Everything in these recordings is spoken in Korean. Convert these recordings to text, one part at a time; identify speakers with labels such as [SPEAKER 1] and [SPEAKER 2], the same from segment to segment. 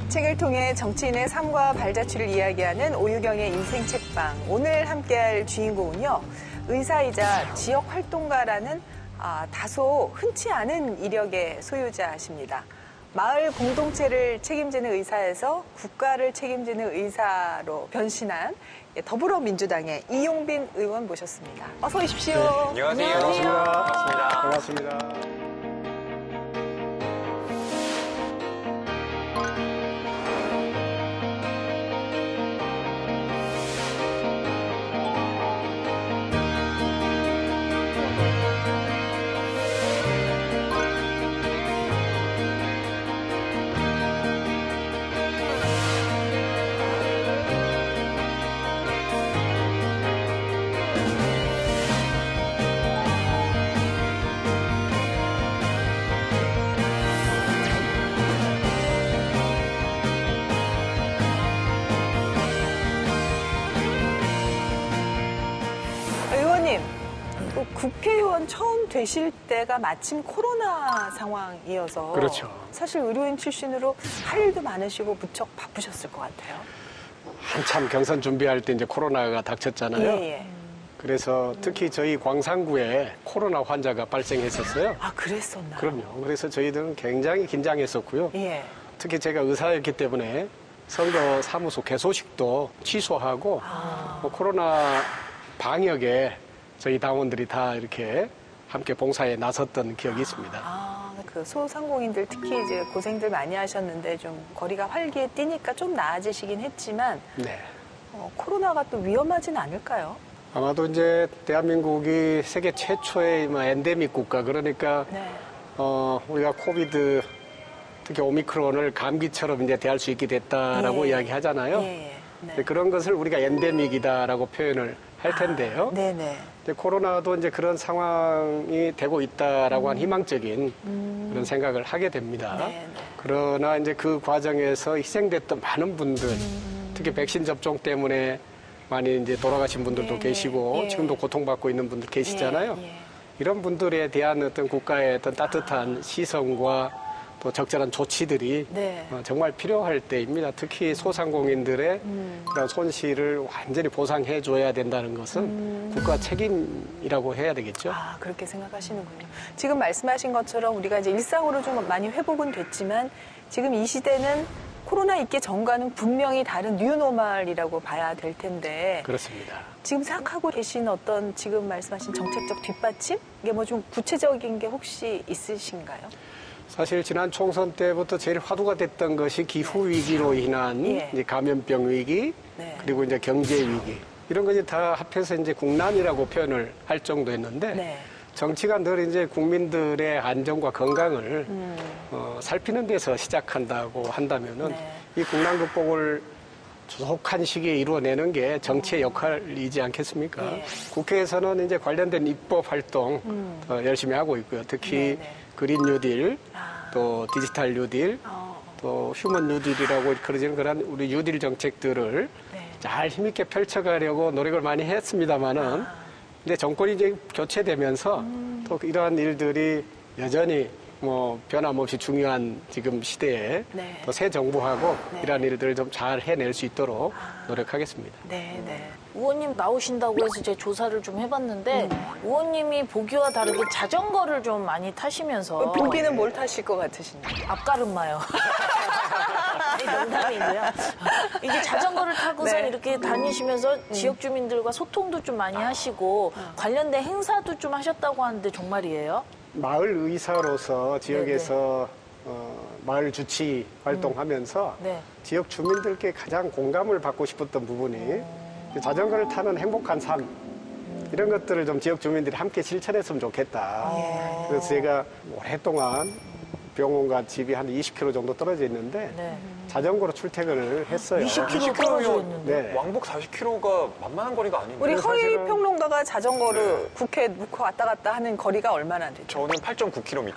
[SPEAKER 1] 책을 통해 정치인의 삶과 발자취를 이야기하는 오유경의 인생 책방. 오늘 함께할 주인공은요, 의사이자 지역 활동가라는 다소 흔치 않은 이력의 소유자십니다. 마을 공동체를 책임지는 의사에서 국가를 책임지는 의사로 변신한 더불어민주당의 이용빈 의원 모셨습니다. 어서 오십시오.
[SPEAKER 2] 네, 안녕하세요. 반갑습니다.
[SPEAKER 1] 국회의원 처음 되실 때가 마침 코로나 상황이어서
[SPEAKER 2] 그렇죠.
[SPEAKER 1] 사실 의료인 출신으로 할 일도 많으시고 무척 바쁘셨을 것 같아요.
[SPEAKER 2] 한참 경선 준비할 때 이제 코로나가 닥쳤잖아요.
[SPEAKER 1] 예.
[SPEAKER 2] 그래서 특히 저희 광산구에 코로나 환자가 발생했었어요.
[SPEAKER 1] 아, 그랬었나요?
[SPEAKER 2] 그럼요. 그래서 저희들은 굉장히 긴장했었고요.
[SPEAKER 1] 예.
[SPEAKER 2] 특히 제가 의사였기 때문에 선거 사무소 개소식도 취소하고 코로나 방역에 저희 당원들이 다 이렇게 함께 봉사에 나섰던 기억이 있습니다.
[SPEAKER 1] 그 소상공인들 특히 이제 고생들 많이 하셨는데 좀 거리가 활기에 뛰니까 좀 나아지시긴 했지만
[SPEAKER 2] 네.
[SPEAKER 1] 코로나가 또 위험하진 않을까요?
[SPEAKER 2] 아마도 이제 대한민국이 세계 최초의 엔데믹 국가 그러니까
[SPEAKER 1] 네.
[SPEAKER 2] 우리가 코비드 특히 오미크론을 감기처럼 이제 대할 수 있게 됐다라고 이야기하잖아요.
[SPEAKER 1] 네.
[SPEAKER 2] 그런 것을 우리가 엔데믹이다라고 표현을 할 텐데요.
[SPEAKER 1] 네네.
[SPEAKER 2] 코로나도 이제 그런 상황이 되고 있다라고 한 희망적인 그런 생각을 하게 됩니다.
[SPEAKER 1] 네네.
[SPEAKER 2] 그러나 이제 그 과정에서 희생됐던 많은 분들, 특히 백신 접종 때문에 많이 이제 돌아가신 분들도 계시고 지금도 고통받고 있는 분들 계시잖아요. 이런 분들에 대한 어떤 국가의 어떤 따뜻한 시선과 또 적절한 조치들이 정말 필요할 때입니다. 특히 소상공인들의 그런 손실을 완전히 보상해 줘야 된다는 것은 국가 책임이라고 해야 되겠죠.
[SPEAKER 1] 그렇게 생각하시는군요. 지금 말씀하신 것처럼 우리가 이제 일상으로 좀 많이 회복은 됐지만 지금 이 시대는 코로나 있기 전과는 분명히 다른 뉴노멀이라고 봐야 될 텐데.
[SPEAKER 2] 그렇습니다.
[SPEAKER 1] 지금 생각하고 계신 어떤 지금 말씀하신 정책적 뒷받침? 이게 뭐 좀 구체적인 게 혹시 있으신가요?
[SPEAKER 2] 사실 지난 총선 때부터 제일 화두가 됐던 것이 기후 위기로 인한 이제 감염병 위기, 그리고 이제 경제 위기 이런 것이 다 합해서 이제 국난이라고 표현을 할 정도였는데 정치가 늘 이제 국민들의 안전과 건강을 살피는 데서 시작한다고 한다면은 이 국난 극복을 조속한 시기에 이루어내는 게 정치의 역할이지 않겠습니까? 국회에서는 이제 관련된 입법 활동 열심히 하고 있고요. 특히 그린 뉴딜, 또 디지털 뉴딜, 또 휴먼 뉴딜이라고 그러지는 그런 우리 뉴딜 정책들을 잘 힘있게 펼쳐가려고 노력을 많이 했습니다만은 근데 정권이 이제 교체되면서 또 이러한 일들이 여전히 뭐 변함없이 중요한 지금 시대에 또 새 정부하고 이러한 일들을 좀 잘 해낼 수 있도록 노력하겠습니다.
[SPEAKER 3] 의원님 나오신다고 해서 제가 조사를 좀 해봤는데 의원님이 보기와 다르게 자전거를 좀 많이 타시면서
[SPEAKER 1] 보기는 뭘 타실 것 같으신가요?
[SPEAKER 3] 앞가름마요. 농담이고요. 이게 자전거를 타고서 이렇게 다니시면서 지역 주민들과 소통도 좀 많이 하시고 관련된 행사도 좀 하셨다고 하는데 정말이에요?
[SPEAKER 2] 마을 의사로서 지역에서 마을 주치 활동하면서 지역 주민들께 가장 공감을 받고 싶었던 부분이 자전거를 타는 행복한 삶 이런 것들을 좀 지역 주민들이 함께 실천했으면 좋겠다. 그래서 제가 오랫동안 병원과 집이 한 20km 정도 떨어져 있는데 자전거로 출퇴근을 했어요.
[SPEAKER 3] 20km 떨어져 있는데?
[SPEAKER 4] 왕복 40km가 만만한 거리가 아닌데.
[SPEAKER 1] 우리 허희 평론가가 자전거를 국회에 놓고 왔다 갔다 하는 거리가 얼마나 되죠?
[SPEAKER 4] 저는 8.9km예요.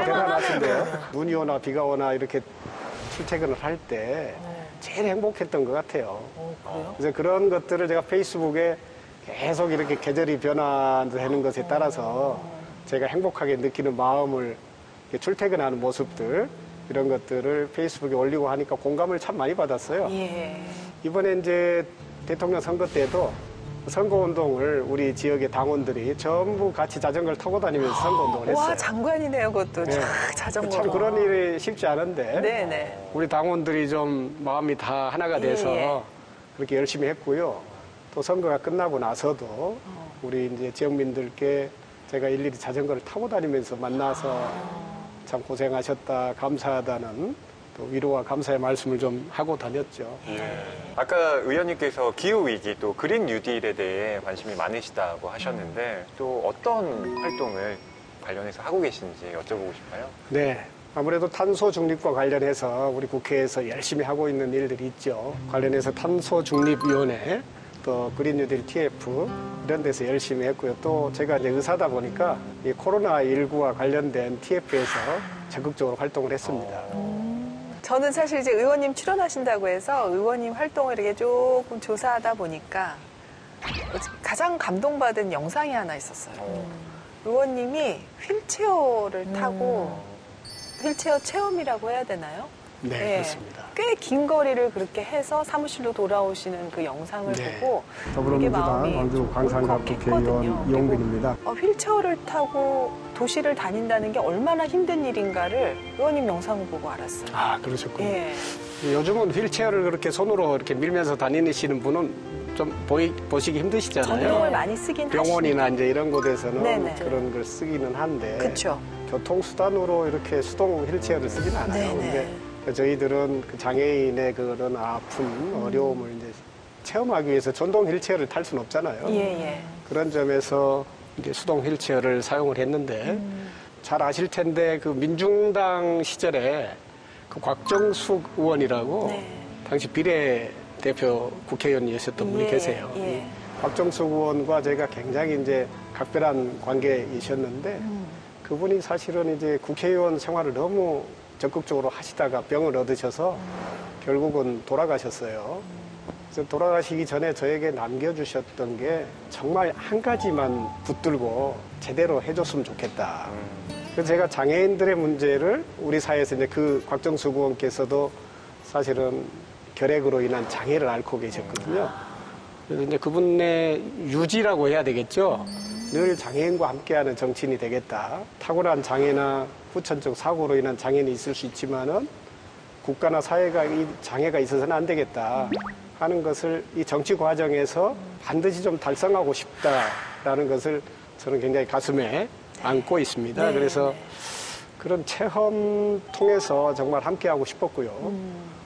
[SPEAKER 2] 대단하신데요. 눈이 오나 비가 오나 이렇게 출퇴근을 할 때 제일 행복했던 것 같아요.
[SPEAKER 3] 그래요?
[SPEAKER 2] 그래서 그런 것들을 제가 페이스북에 계속 이렇게 계절이 변화되는 것에 따라서 제가 행복하게 느끼는 마음을 출퇴근하는 모습들 이런 것들을 페이스북에 올리고 하니까 공감을 참 많이 받았어요.
[SPEAKER 1] 예.
[SPEAKER 2] 이번에 이제 대통령 선거 때도 선거운동을 우리 지역의 당원들이 전부 같이 자전거를 타고 다니면서 선거운동을 했어요.
[SPEAKER 1] 와, 장관이네요, 그것도.
[SPEAKER 2] 네.
[SPEAKER 1] 자전거.
[SPEAKER 2] 참 그런 일이 쉽지 않은데
[SPEAKER 1] 네네.
[SPEAKER 2] 우리 당원들이 좀 마음이 다 하나가 돼서
[SPEAKER 1] 예.
[SPEAKER 2] 그렇게 열심히 했고요. 또 선거가 끝나고 나서도 우리 이제 지역민들께 제가 일일이 자전거를 타고 다니면서 만나서 참 고생하셨다, 감사하다는 또 위로와 감사의 말씀을 좀 하고 다녔죠.
[SPEAKER 4] 아까 의원님께서 기후위기 또 그린 뉴딜에 대해 관심이 많으시다고 하셨는데 또 어떤 활동을 관련해서 하고 계신지 여쭤보고 싶어요.
[SPEAKER 2] 네. 아무래도 탄소 중립과 관련해서 우리 국회에서 열심히 하고 있는 일들이 있죠. 관련해서 탄소 중립위원회, 또 그린 뉴딜 TF 이런 데서 열심히 했고요. 또 제가 이제 의사다 보니까 이 코로나19와 관련된 TF에서 적극적으로 활동을 했습니다.
[SPEAKER 1] 저는 사실 이제 의원님 출연하신다고 해서 의원님 활동을 이렇게 조금 조사하다 보니까 가장 감동받은 영상이 하나 있었어요. 의원님이 휠체어를 타고 휠체어 체험이라고 해야 되나요?
[SPEAKER 2] 네, 그렇습니다.
[SPEAKER 1] 꽤 긴 거리를 그렇게 해서 사무실로 돌아오시는 그 영상을
[SPEAKER 2] 네.
[SPEAKER 1] 보고 되게
[SPEAKER 5] 더불어민주당
[SPEAKER 1] 마음이
[SPEAKER 5] 광주
[SPEAKER 1] 좀
[SPEAKER 5] 광산갑
[SPEAKER 1] 울컥했거든요.
[SPEAKER 5] 국회의원 이용빈입니다.
[SPEAKER 1] 그리고, 휠체어를 타고 도시를 다닌다는 게 얼마나 힘든 일인가를 의원님 영상을 보고 알았어요.
[SPEAKER 2] 아, 그러셨군요.
[SPEAKER 1] 예.
[SPEAKER 2] 요즘은 휠체어를 그렇게 손으로 이렇게 밀면서 다니시는 분은 좀 보시기 힘드시잖아요.
[SPEAKER 1] 전용을 많이 쓰긴
[SPEAKER 2] 병원이나 이제 이런 곳에서는
[SPEAKER 1] 네네.
[SPEAKER 2] 그런 걸 쓰기는 한데
[SPEAKER 1] 그렇죠.
[SPEAKER 2] 교통수단으로 이렇게 수동 휠체어를 쓰지는 않아요.
[SPEAKER 1] 네네.
[SPEAKER 2] 근데 저희들은 그 장애인의 그런 아픔, 어려움을 이제 체험하기 위해서 전동 휠체어를 탈 수는 없잖아요.
[SPEAKER 1] 예.
[SPEAKER 2] 그런 점에서 이제 수동 휠체어를 사용을 했는데 잘 아실 텐데 그 민중당 시절에 그 곽정숙 의원이라고
[SPEAKER 1] 네.
[SPEAKER 2] 당시 비례대표 국회의원이셨던 분이 계세요.
[SPEAKER 1] 예.
[SPEAKER 2] 곽정숙 의원과 제가 굉장히 이제 각별한 관계이셨는데 그분이 사실은 이제 국회의원 생활을 너무 적극적으로 하시다가 병을 얻으셔서 결국은 돌아가셨어요. 그래서 돌아가시기 전에 저에게 남겨주셨던 게 정말 한 가지만 붙들고 제대로 해줬으면 좋겠다. 그래서 제가 장애인들의 문제를 우리 사회에서 이제 그 곽정숙 의원께서도 사실은 결핵으로 인한 장애를 앓고 계셨거든요. 그래서 이제 그분의 유지라고 해야 되겠죠. 늘 장애인과 함께하는 정치인이 되겠다. 타고난 장애나 후천적 사고로 인한 장애는 있을 수 있지만은 국가나 사회가 이 장애가 있어서는 안 되겠다 하는 것을 이 정치 과정에서 반드시 좀 달성하고 싶다라는 것을 저는 굉장히 가슴에 안고 있습니다.
[SPEAKER 1] 네,
[SPEAKER 2] 그래서
[SPEAKER 1] 네.
[SPEAKER 2] 그런 체험 통해서 정말 함께하고 싶었고요.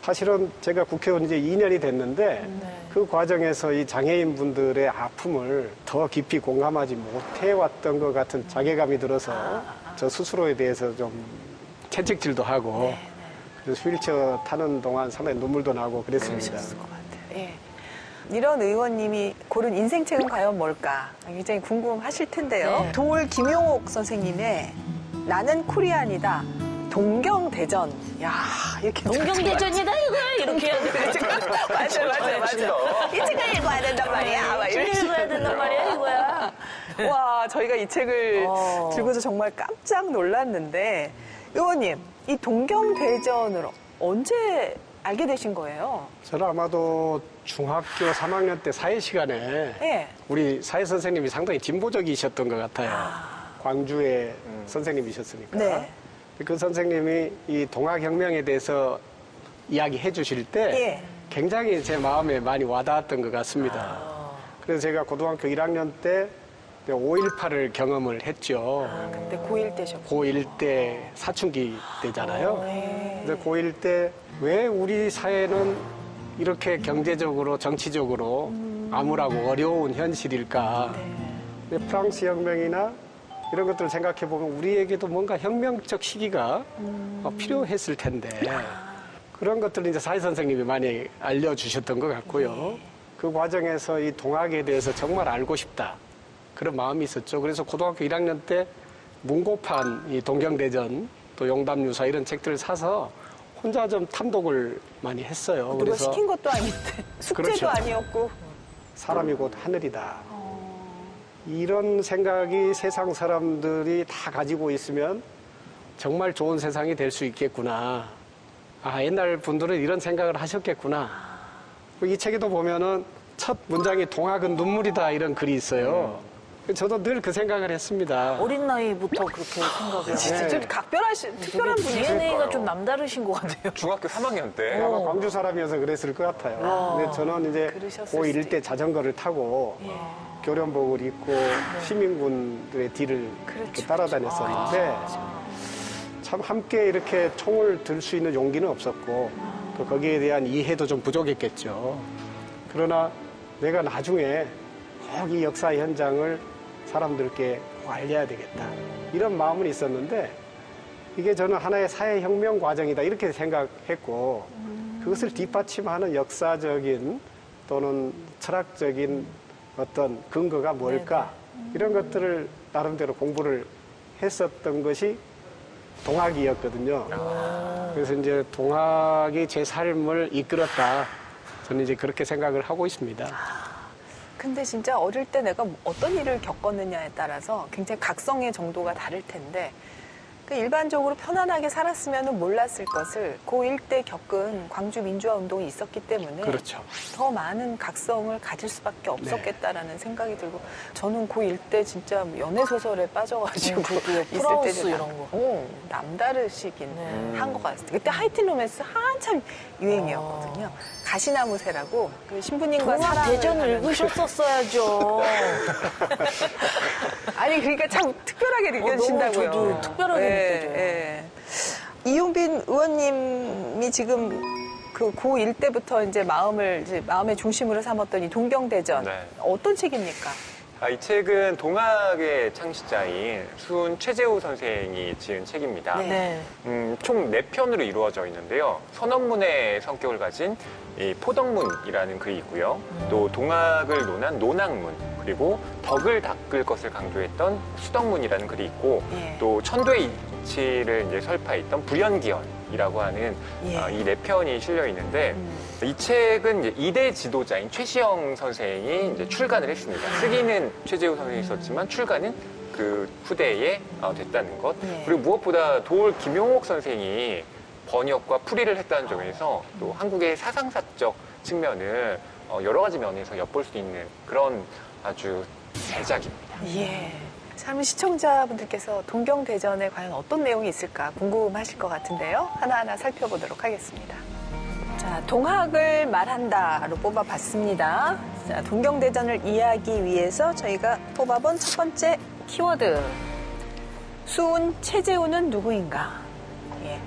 [SPEAKER 2] 사실은 제가 국회의원 이제 2년이 됐는데 그 과정에서 이 장애인 분들의 아픔을 더 깊이 공감하지 못해왔던 것 같은 자괴감이 들어서 저 스스로에 대해서 좀 채찍질도 하고 그래서 휠체어 타는 동안 상당히 눈물도 나고 그랬습니다.
[SPEAKER 1] 그러셨을 것 같아요. 예. 이런 의원님이 고른 인생책은 과연 뭘까 굉장히 궁금하실 텐데요.
[SPEAKER 3] 네.
[SPEAKER 1] 도올 김용옥 선생님의 나는 코리안이다. 동경대전. 야, 이렇게
[SPEAKER 3] 동경대전이다 이거야 이렇게 해야 돼.
[SPEAKER 1] 맞아. 이 책을 읽어야 된단 말이야. 막 이런
[SPEAKER 3] 책을 읽어야 된단 말이야 이거야.
[SPEAKER 1] 와, 저희가 이 책을 들고서 정말 깜짝 놀랐는데 의원님, 이 동경대전을 언제 알게 되신 거예요?
[SPEAKER 2] 저는 아마도 중학교 3학년 때 사회 시간에
[SPEAKER 1] 예.
[SPEAKER 2] 우리 사회 선생님이 상당히 진보적이셨던 것 같아요. 광주의 선생님이셨으니까.
[SPEAKER 1] 네.
[SPEAKER 2] 그 선생님이 이 동학혁명에 대해서 이야기해 주실 때
[SPEAKER 1] 예.
[SPEAKER 2] 굉장히 제 마음에 많이 와닿았던 것 같습니다. 그래서 제가 고등학교 1학년 때 5.18을 경험을 했죠.
[SPEAKER 1] 그때 고1 때셨고.
[SPEAKER 2] 고1 때 사춘기 때잖아요.
[SPEAKER 1] 네.
[SPEAKER 2] 근데 고1 때 왜 우리 사회는 이렇게 경제적으로 정치적으로 암울하고 어려운 현실일까. 근데 프랑스 혁명이나 이런 것들을 생각해 보면 우리에게도 뭔가 혁명적 시기가 필요했을 텐데 그런 것들을 이제 사회 선생님이 많이 알려주셨던 것 같고요. 그 과정에서 이 동학에 대해서 정말 알고 싶다 그런 마음이 있었죠. 그래서 고등학교 1학년 때 문고판 이 동경대전 또 용담유사 이런 책들을 사서 혼자 좀 탐독을 많이 했어요.
[SPEAKER 1] 누가 시킨 것도 아닌데 숙제도
[SPEAKER 2] 그렇죠.
[SPEAKER 1] 아니었고.
[SPEAKER 2] 사람이 곧 하늘이다. 이런 생각이 세상 사람들이 다 가지고 있으면 정말 좋은 세상이 될 수 있겠구나. 아, 옛날 분들은 이런 생각을 하셨겠구나. 이 책에도 보면은 첫 문장이 동학은 눈물이다 이런 글이 있어요. 저도 늘 그 생각을 했습니다.
[SPEAKER 3] 어린 나이부터 그렇게 생각을
[SPEAKER 1] 진짜 좀 특별한 분이세요.
[SPEAKER 3] DNA가 좀 남다르신 것 같아요.
[SPEAKER 4] 중학교 3학년 때
[SPEAKER 2] 아마 광주 사람이어서 그랬을 것 같아요. 근데 저는 이제
[SPEAKER 1] 그러셨을
[SPEAKER 2] 고1
[SPEAKER 1] 수도
[SPEAKER 2] 때 자전거를 타고 교련복을 입고 시민군들의 뒤를 이렇게 따라다녔었는데 참 함께 이렇게 총을 들 수 있는 용기는 없었고 또 거기에 대한 이해도 좀 부족했겠죠. 그러나 내가 나중에 꼭 이 역사 현장을 사람들께 꼭 알려야 되겠다. 이런 마음은 있었는데 이게 저는 하나의 사회혁명 과정이다 이렇게 생각했고 그것을 뒷받침하는 역사적인 또는 철학적인 어떤 근거가 뭘까 이런 것들을 나름대로 공부를 했었던 것이 동학이었거든요. 그래서 이제 동학이 제 삶을 이끌었다. 저는 이제 그렇게 생각을 하고 있습니다.
[SPEAKER 1] 근데 진짜 어릴 때 내가 어떤 일을 겪었느냐에 따라서 굉장히 각성의 정도가 다를 텐데 그 일반적으로 편안하게 살았으면 몰랐을 것을 고1 때 겪은 광주 민주화 운동이 있었기 때문에
[SPEAKER 2] 그렇죠.
[SPEAKER 1] 더 많은 각성을 가질 수밖에 없었겠다라는 생각이 들고 저는 고1 때 진짜 연애소설에 빠져가지고 있을 때
[SPEAKER 3] 프라우스 이런 거.
[SPEAKER 1] 남다르시긴 한 것 같아요. 그때 하이틴 로맨스 한참 유행이었거든요. 가시나무새라고 그 신부님과
[SPEAKER 3] 동학
[SPEAKER 1] 사랑을
[SPEAKER 3] 대전을
[SPEAKER 1] 하는
[SPEAKER 3] 읽으셨었어야죠.
[SPEAKER 1] 아니 그러니까 참 특별하게 느껴지신다고요.
[SPEAKER 3] 저도 특별하게 느껴져요.
[SPEAKER 1] 이용빈 의원님이 지금 그 고1 때부터 이제 마음의 중심으로 삼았던 이 동경대전
[SPEAKER 4] 네.
[SPEAKER 1] 어떤 책입니까?
[SPEAKER 4] 이 책은 동학의 창시자인 수훈 최재우 선생이 지은 책입니다.
[SPEAKER 1] 네.
[SPEAKER 4] 총 4편으로 이루어져 있는데요. 선언문의 성격을 가진 이 포덕문이라는 글이 있고요. 또 동학을 논한 논학문, 그리고 덕을 닦을 것을 강조했던 수덕문이라는 글이 있고, 또 천도의 이치를 이제 설파했던 불연기언이라고 하는 이 4편이 실려 있는데, 이 책은 이제 2대 지도자인 최시영 선생이 이제 출간을 했습니다. 쓰기는 최재우 선생이 썼지만 출간은 그 후대에 됐다는 것. 그리고 무엇보다 도올 김용옥 선생이 번역과 풀이를 했다는 점에서 또 한국의 사상사적 측면을 여러 가지 면에서 엿볼 수 있는 그런 아주 대작입니다.
[SPEAKER 1] 예. 참 시청자분들께서 동경대전에 과연 어떤 내용이 있을까 궁금하실 것 같은데요. 하나하나 살펴보도록 하겠습니다. 자, 동학을 말한다로 뽑아봤습니다. 자, 동경대전을 이해하기 위해서 저희가 뽑아본 첫 번째 키워드. 수훈 최재우는 누구인가? 예.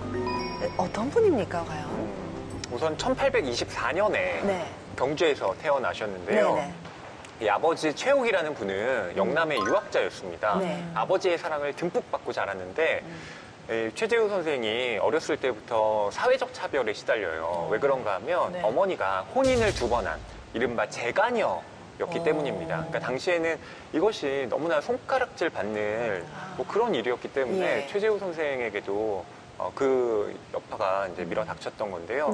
[SPEAKER 1] 어떤 분입니까, 과연?
[SPEAKER 4] 우선 1824년에 경주에서 태어나셨는데요.
[SPEAKER 1] 네네.
[SPEAKER 4] 이 아버지 최옥이라는 분은 영남의 유학자였습니다. 아버지의 사랑을 듬뿍 받고 자랐는데 이 최재우 선생이 어렸을 때부터 사회적 차별에 시달려요. 왜 그런가 하면 어머니가 혼인을 2번 한 이른바 재가녀였기 때문입니다. 그러니까 당시에는 이것이 너무나 손가락질 받는 뭐 그런 일이었기 때문에 최재우 선생에게도 그 여파가 이제 밀어닥쳤던 건데요.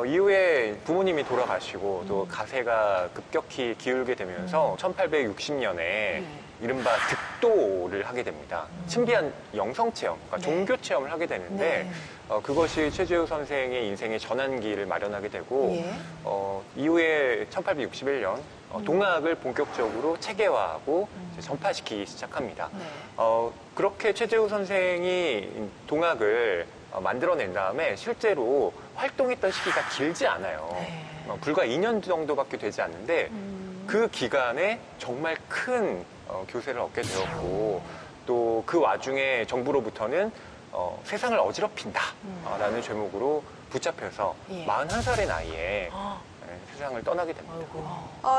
[SPEAKER 4] 이후에 부모님이 돌아가시고 또 가세가 급격히 기울게 되면서 1860년에 이른바 득도를 하게 됩니다. 신비한 영성체험, 그러니까 종교체험을 하게 되는데 그것이 최재우 선생의 인생의 전환기를 마련하게 되고 이후에 1861년 동학을 본격적으로 체계화하고 전파시키기 시작합니다. 그렇게 최재우 선생이 동학을 만들어낸 다음에 실제로 활동했던 시기가 길지 않아요. 불과 2년 정도밖에 되지 않는데 그 기간에 정말 큰 교세를 얻게 되었고 또 그 와중에 정부로부터는 세상을 어지럽힌다라는 제목으로 붙잡혀서 41살의 나이에 세상을 떠나게 됩니다.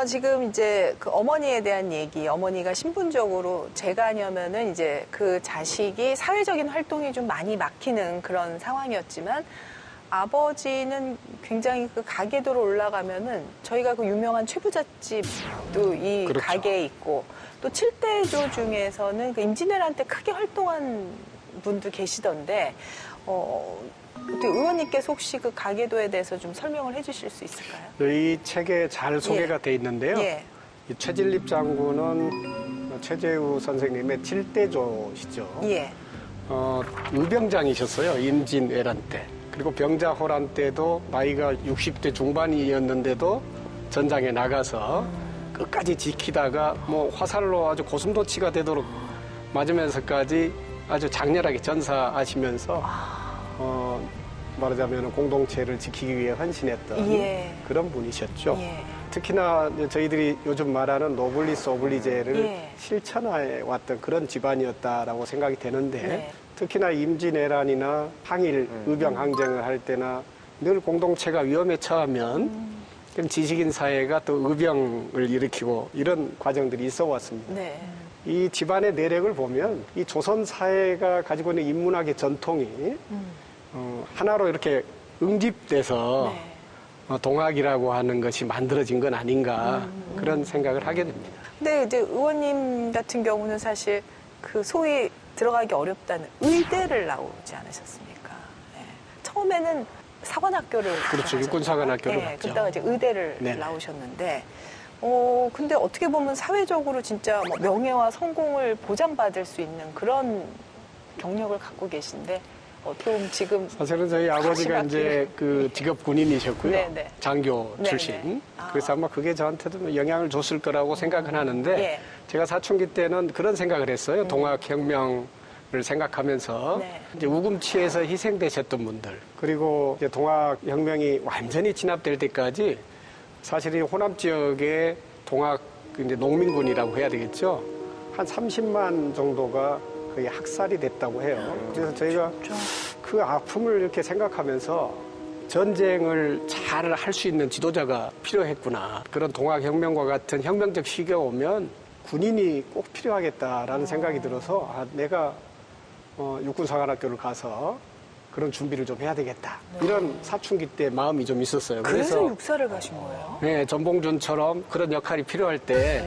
[SPEAKER 1] 지금 이제 그 어머니에 대한 얘기, 어머니가 신분적으로 재가녀면은 이제 그 자식이 사회적인 활동이 좀 많이 막히는 그런 상황이었지만 아버지는 굉장히 그 가계도로 올라가면은 저희가 그 유명한 최부잣집도 이
[SPEAKER 2] 그렇죠.
[SPEAKER 1] 가게에 있고 또 칠대조 중에서는 그 임진왜란 때 크게 활동한 분도 계시던데 어떻게 의원님께서 혹시 그 가계도에 대해서 좀 설명을 해주실 수 있을까요?
[SPEAKER 2] 이 책에 잘 소개가 돼 있는데요. 이 최진립 장군은 최재우 선생님의 7대조시죠. 의병장이셨어요. 임진왜란 때. 그리고 병자호란 때도 나이가 60대 중반이었는데도 전장에 나가서 끝까지 지키다가 뭐 화살로 아주 고슴도치가 되도록 맞으면서까지 아주 장렬하게 전사하시면서 말하자면 공동체를 지키기 위해 헌신했던
[SPEAKER 1] 예.
[SPEAKER 2] 그런 분이셨죠.
[SPEAKER 1] 예.
[SPEAKER 2] 특히나 저희들이 요즘 말하는 노블리스 오블리제를
[SPEAKER 1] 예.
[SPEAKER 2] 실천해 왔던 그런 집안이었다라고 생각이 되는데
[SPEAKER 1] 네.
[SPEAKER 2] 특히나 임진왜란이나 항일 의병 항쟁을 할 때나 늘 공동체가 위험에 처하면 그럼 지식인 사회가 또 의병을 일으키고 이런 과정들이 있어 왔습니다.
[SPEAKER 1] 네.
[SPEAKER 2] 이 집안의 내력을 보면 이 조선 사회가 가지고 있는 인문학의 전통이 하나로 이렇게 응집돼서
[SPEAKER 1] 네.
[SPEAKER 2] 동학이라고 하는 것이 만들어진 건 아닌가 그런 생각을 하게 됩니다.
[SPEAKER 1] 근데 이제 의원님 같은 경우는 사실 그 소위 들어가기 어렵다는 의대를 나오지 않으셨습니까? 네. 처음에는 사관학교를
[SPEAKER 2] 그렇죠. 육군사관학교를
[SPEAKER 1] 네,
[SPEAKER 2] 갔죠.
[SPEAKER 1] 그다가 이제 의대를
[SPEAKER 2] 네네.
[SPEAKER 1] 나오셨는데 근데 어떻게 보면 사회적으로 진짜 뭐 명예와 성공을 보장받을 수 있는 그런 경력을 갖고 계신데 어떻게 보면 지금
[SPEAKER 2] 사실은 저희 아버지가 이제 그 직업 군인이셨고요.
[SPEAKER 1] 네네.
[SPEAKER 2] 장교
[SPEAKER 1] 네네.
[SPEAKER 2] 출신.
[SPEAKER 1] 아.
[SPEAKER 2] 그래서 아마 그게 저한테도 영향을 줬을 거라고 생각은 하는데
[SPEAKER 1] 예.
[SPEAKER 2] 제가 사춘기 때는 그런 생각을 했어요. 동학혁명을 생각하면서
[SPEAKER 1] 네.
[SPEAKER 2] 이제 우금치에서 희생되셨던 분들 그리고 이제 동학혁명이 완전히 진압될 때까지 사실 이 호남 지역의 동학 이제 농민군이라고 해야 되겠죠. 한 30만 정도가 거의 학살이 됐다고 해요. 그래서 저희가 그 아픔을 이렇게 생각하면서 전쟁을 잘 할 수 있는 지도자가 필요했구나. 그런 동학혁명과 같은 혁명적 시기가 오면 군인이 꼭 필요하겠다라는 생각이 들어서 내가 육군사관학교를 가서 그런 준비를 좀 해야 되겠다. 이런 사춘기 때 마음이 좀 있었어요.
[SPEAKER 1] 그래서 육사를 가신 거예요?
[SPEAKER 2] 네, 전봉준처럼 그런 역할이 필요할 때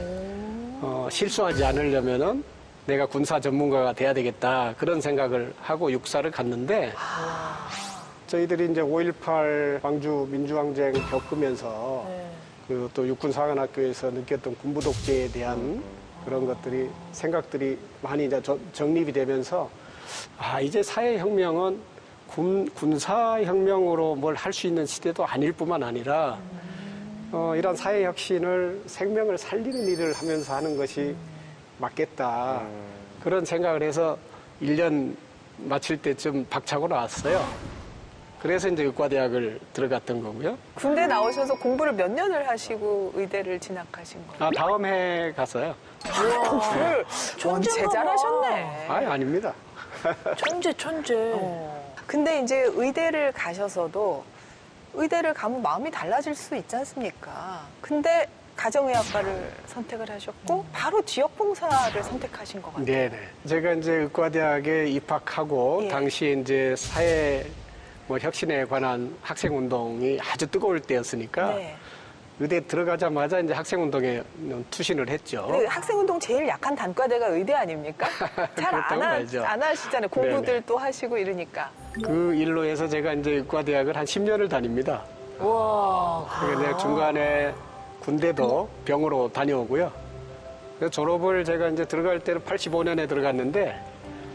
[SPEAKER 2] 실수하지 않으려면은 내가 군사 전문가가 돼야 되겠다. 그런 생각을 하고 육사를 갔는데 저희들이 이제 5.18 광주 민주항쟁 겪으면서 그 또 육군사관학교에서 느꼈던 군부 독재에 대한 그런 것들이 생각들이 많이 이제 정립이 되면서 이제 사회혁명은 군사혁명으로 뭘 할 수 있는 시대도 아닐 뿐만 아니라 이런 사회혁신을 생명을 살리는 일을 하면서 하는 것이 맞겠다. 그런 생각을 해서 1년 마칠 때쯤 박차고 나왔어요. 그래서 이제 의과대학을 들어갔던 거고요.
[SPEAKER 1] 군대 나오셔서 공부를 몇 년을 하시고 의대를 진학하신 거예요?
[SPEAKER 2] 다음 해 갔어요.
[SPEAKER 1] 공부를 원체 잘하셨네.
[SPEAKER 2] 아닙니다.
[SPEAKER 3] 천재.
[SPEAKER 1] 근데 이제 의대를 가셔서도 의대를 가면 마음이 달라질 수 있지 않습니까? 근데 가정의학과를 선택을 하셨고 바로 지역봉사를 선택하신 것 같아요.
[SPEAKER 2] 네네. 제가 이제 의과대학에 입학하고
[SPEAKER 1] 예.
[SPEAKER 2] 당시에 이제 사회 혁신에 관한 학생운동이 아주 뜨거울 때였으니까
[SPEAKER 1] 네.
[SPEAKER 2] 의대 들어가자마자 이제 학생운동에 투신을 했죠.
[SPEAKER 1] 근데 학생운동 제일 약한 단과대가 의대 아닙니까? 잘
[SPEAKER 2] 그렇다고 알죠.
[SPEAKER 1] 안 하시잖아요. 공부들
[SPEAKER 2] 네네.
[SPEAKER 1] 또 하시고 이러니까.
[SPEAKER 2] 그 일로 해서 제가 이제 의과대학을 한 10년을 다닙니다.
[SPEAKER 3] 와.
[SPEAKER 2] 그러니까 내가 중간에 군대도 병으로 다녀오고요. 그래서 졸업을 제가 이제 들어갈 때는 85년에 들어갔는데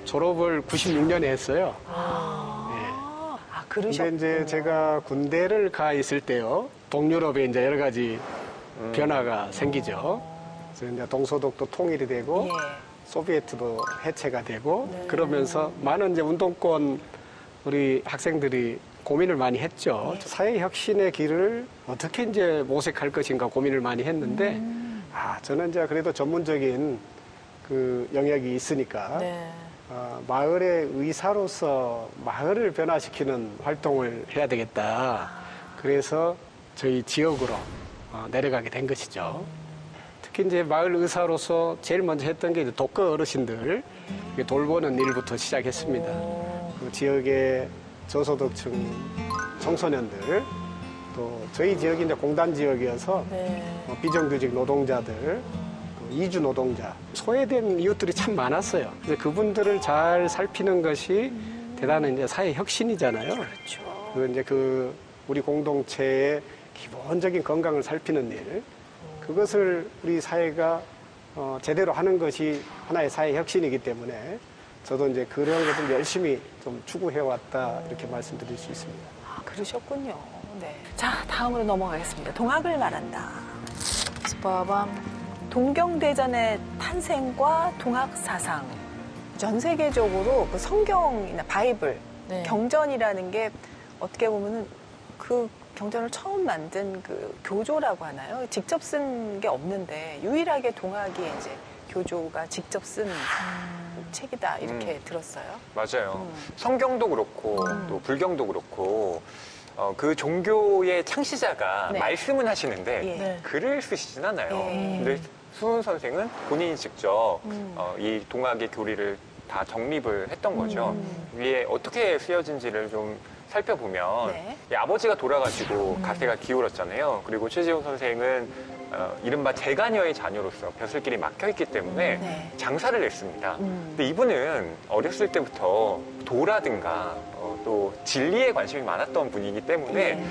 [SPEAKER 2] 졸업을 96년에 했어요.
[SPEAKER 1] 그러셨군요.
[SPEAKER 2] 근데 이제 제가 군대를 가 있을 때요. 동유럽에 이제 여러 가지 변화가 생기죠. 그래서 이제 동서독도 통일이 되고
[SPEAKER 1] 예.
[SPEAKER 2] 소비에트도 해체가 되고 그러면서 많은 이제 운동권 우리 학생들이 고민을 많이 했죠. 사회 혁신의 길을 어떻게 이제 모색할 것인가 고민을 많이 했는데 저는 이제 그래도 전문적인 그 영역이 있으니까
[SPEAKER 3] 네.
[SPEAKER 2] 마을의 의사로서 마을을 변화시키는 활동을 해야 되겠다. 그래서 저희 지역으로 내려가게 된 것이죠. 특히 이제 마을 의사로서 제일 먼저 했던 게 이제 독거 어르신들 돌보는 일부터 시작했습니다. 그 지역의 저소득층 청소년들 또 저희 지역이 이제 공단 지역이어서 비정규직 노동자들 이주 노동자, 소외된 이웃들이 참 많았어요. 그래서 그분들을 잘 살피는 것이 대단한 이제 사회 혁신이잖아요.
[SPEAKER 1] 그렇죠.
[SPEAKER 2] 그 이제 그 우리 공동체의 기본적인 건강을 살피는 일, 그것을 우리 사회가 제대로 하는 것이 하나의 사회 혁신이기 때문에 저도 이제 그런 것을 열심히 좀 추구해왔다 이렇게 말씀드릴 수 있습니다.
[SPEAKER 1] 아, 그러셨군요. 네. 자, 다음으로 넘어가겠습니다. 동학을 말한다.
[SPEAKER 3] 스파밤.
[SPEAKER 1] 동경대전의 탄생과 동학 사상. 전 세계적으로 그 성경이나 바이블,
[SPEAKER 3] 네.
[SPEAKER 1] 경전이라는 게 어떻게 보면은 그 경전을 처음 만든 그 교조라고 하나요? 직접 쓴 게 없는데 유일하게 동학이 이제 교조가 직접 쓴 책이다 이렇게 들었어요.
[SPEAKER 4] 맞아요. 성경도 그렇고 또 불경도 그렇고 그 종교의 창시자가
[SPEAKER 1] 네.
[SPEAKER 4] 말씀은 하시는데
[SPEAKER 1] 예.
[SPEAKER 3] 네.
[SPEAKER 4] 글을 쓰시진 않아요.
[SPEAKER 1] 예.
[SPEAKER 4] 근데 수훈 선생은 본인이 직접 이 동학의 교리를 다 정립을 했던 거죠. 위에 어떻게 쓰여진지를 좀 살펴보면
[SPEAKER 1] 네.
[SPEAKER 4] 이 아버지가 돌아가시고 가세가 기울었잖아요. 그리고 최재호 선생은 이른바 재가녀의 자녀로서 벼슬길이 막혀있기 때문에
[SPEAKER 1] 네.
[SPEAKER 4] 장사를 했습니다. 근데 이분은 어렸을 때부터 도라든가 또 진리에 관심이 많았던 분이기 때문에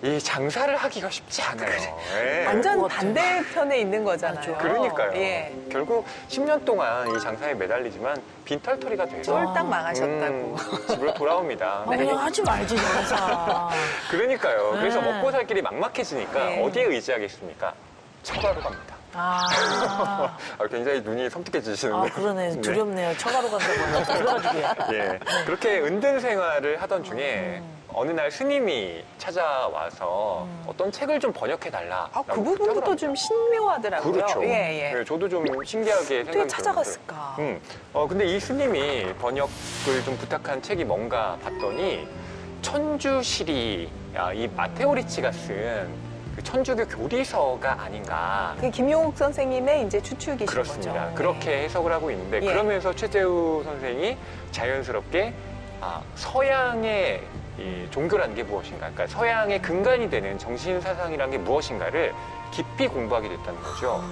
[SPEAKER 4] 이 장사를 하기가 쉽지 않아요. 예.
[SPEAKER 1] 완전
[SPEAKER 3] 것 같아요.
[SPEAKER 1] 반대편에 있는 거잖아요.
[SPEAKER 3] 맞아요.
[SPEAKER 4] 그러니까요.
[SPEAKER 1] 예.
[SPEAKER 4] 결국 10년 동안 이 장사에 매달리지만 빈털터리가 돼서
[SPEAKER 1] 쫄딱 망하셨다고.
[SPEAKER 4] 집으로 돌아옵니다.
[SPEAKER 3] 아, 그냥 하지 말지, 장사.
[SPEAKER 4] 그러니까요. 그래서
[SPEAKER 3] 네.
[SPEAKER 4] 먹고 살 길이 막막해지니까
[SPEAKER 1] 네.
[SPEAKER 4] 어디에 의지하겠습니까? 처가로 갑니다.
[SPEAKER 3] 아,
[SPEAKER 4] 굉장히 눈이 섬뜩해지시는데.
[SPEAKER 3] 그러네. 두렵네요. 처가로 간다고 하니까. 그래가지고.
[SPEAKER 4] 예. 그렇게 은둔 생활을 하던 중에 어느 날 스님이 찾아와서 어떤 책을 좀 번역해달라.
[SPEAKER 1] 아, 그 부분부터 좀 신묘하더라고요.
[SPEAKER 4] 그렇죠.
[SPEAKER 1] 예, 예.
[SPEAKER 4] 네, 저도 좀 신기하게
[SPEAKER 1] 어떻게
[SPEAKER 4] 생각이
[SPEAKER 1] 찾아갔을까?
[SPEAKER 4] 근데 이 스님이 번역을 좀 부탁한 책이 뭔가 봤더니 천주시리, 이 마테오 리치가 쓴 그 천주교 교리서가 아닌가.
[SPEAKER 1] 그게 김용욱 선생님의 이제 추측이신
[SPEAKER 4] 그렇습니다.
[SPEAKER 1] 거죠.
[SPEAKER 4] 그렇게 해석을 하고 있는데
[SPEAKER 1] 예.
[SPEAKER 4] 그러면서 최재우 선생이 자연스럽게 서양의 이 종교라는 게 무엇인가, 그러니까 서양의 근간이 되는 정신 사상이라는 게 무엇인가를 깊이 공부하게 됐다는 거죠.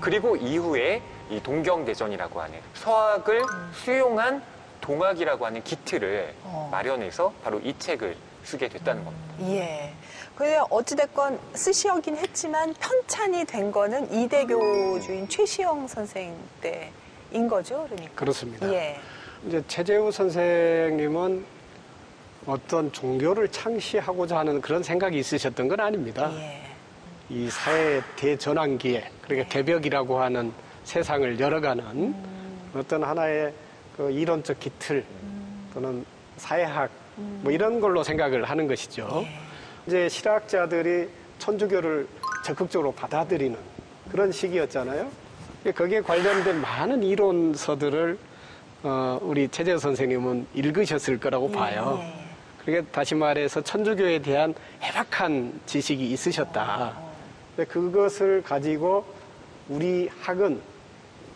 [SPEAKER 4] 그리고 이후에 이 동경대전이라고 하는 서학을 수용한 동학이라고 하는 기틀을 마련해서 바로 이 책을 쓰게 됐다는 겁니다.
[SPEAKER 1] 예. 근데 어찌됐건 쓰시긴 했지만 편찬이 된 거는 이대교주인 최시영 선생 때인 거죠, 그러니까.
[SPEAKER 2] 그렇습니다.
[SPEAKER 1] 예.
[SPEAKER 2] 이제 최재우 선생님은 어떤 종교를 창시하고자 하는 그런 생각이 있으셨던 건 아닙니다.
[SPEAKER 1] 예.
[SPEAKER 2] 이 사회 대전환기에, 그러니까 개벽이라고 하는 세상을 열어가는 어떤 하나의 그 이론적 기틀 또는 사회학 뭐 이런 걸로 생각을 하는 것이죠. 이제 실학자들이 천주교를 적극적으로 받아들이는 그런 시기였잖아요. 거기에 관련된 많은 이론서들을 우리 최재우 선생님은 읽으셨을 거라고 봐요. 그러니까 다시 말해서 천주교에 대한 해박한 지식이 있으셨다. 그것을 가지고 우리 학은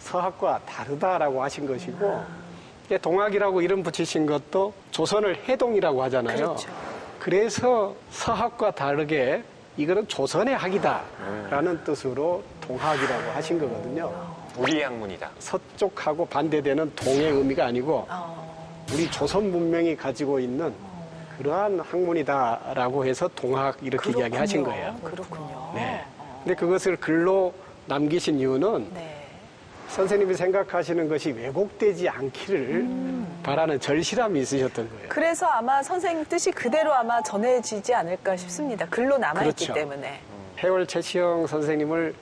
[SPEAKER 2] 서학과 다르다라고 하신 것이고, 동학이라고 이름 붙이신 것도 조선을 해동이라고 하잖아요.
[SPEAKER 1] 그렇죠.
[SPEAKER 2] 그래서 서학과 다르게 이거는 조선의 학이다라는 뜻으로 동학이라고 하신 거거든요.
[SPEAKER 4] 우리의 학문이다.
[SPEAKER 2] 서쪽하고 반대되는 동의 의미가 아니고 우리 조선 문명이 가지고 있는 그러한 학문이다라고 해서 동학 이렇게
[SPEAKER 1] 그렇군요.
[SPEAKER 2] 이야기하신 거예요.
[SPEAKER 1] 그렇군요.
[SPEAKER 2] 네. 근데 그것을 글로 남기신 이유는
[SPEAKER 1] 네.
[SPEAKER 2] 선생님이 생각하시는 것이 왜곡되지 않기를 바라는 절실함이 있으셨던 거예요.
[SPEAKER 1] 그래서 아마 선생님 뜻이 그대로 아마 전해지지 않을까 싶습니다. 글로 남아있기
[SPEAKER 2] 그렇죠.
[SPEAKER 1] 때문에.
[SPEAKER 2] 해월 최시영 선생님을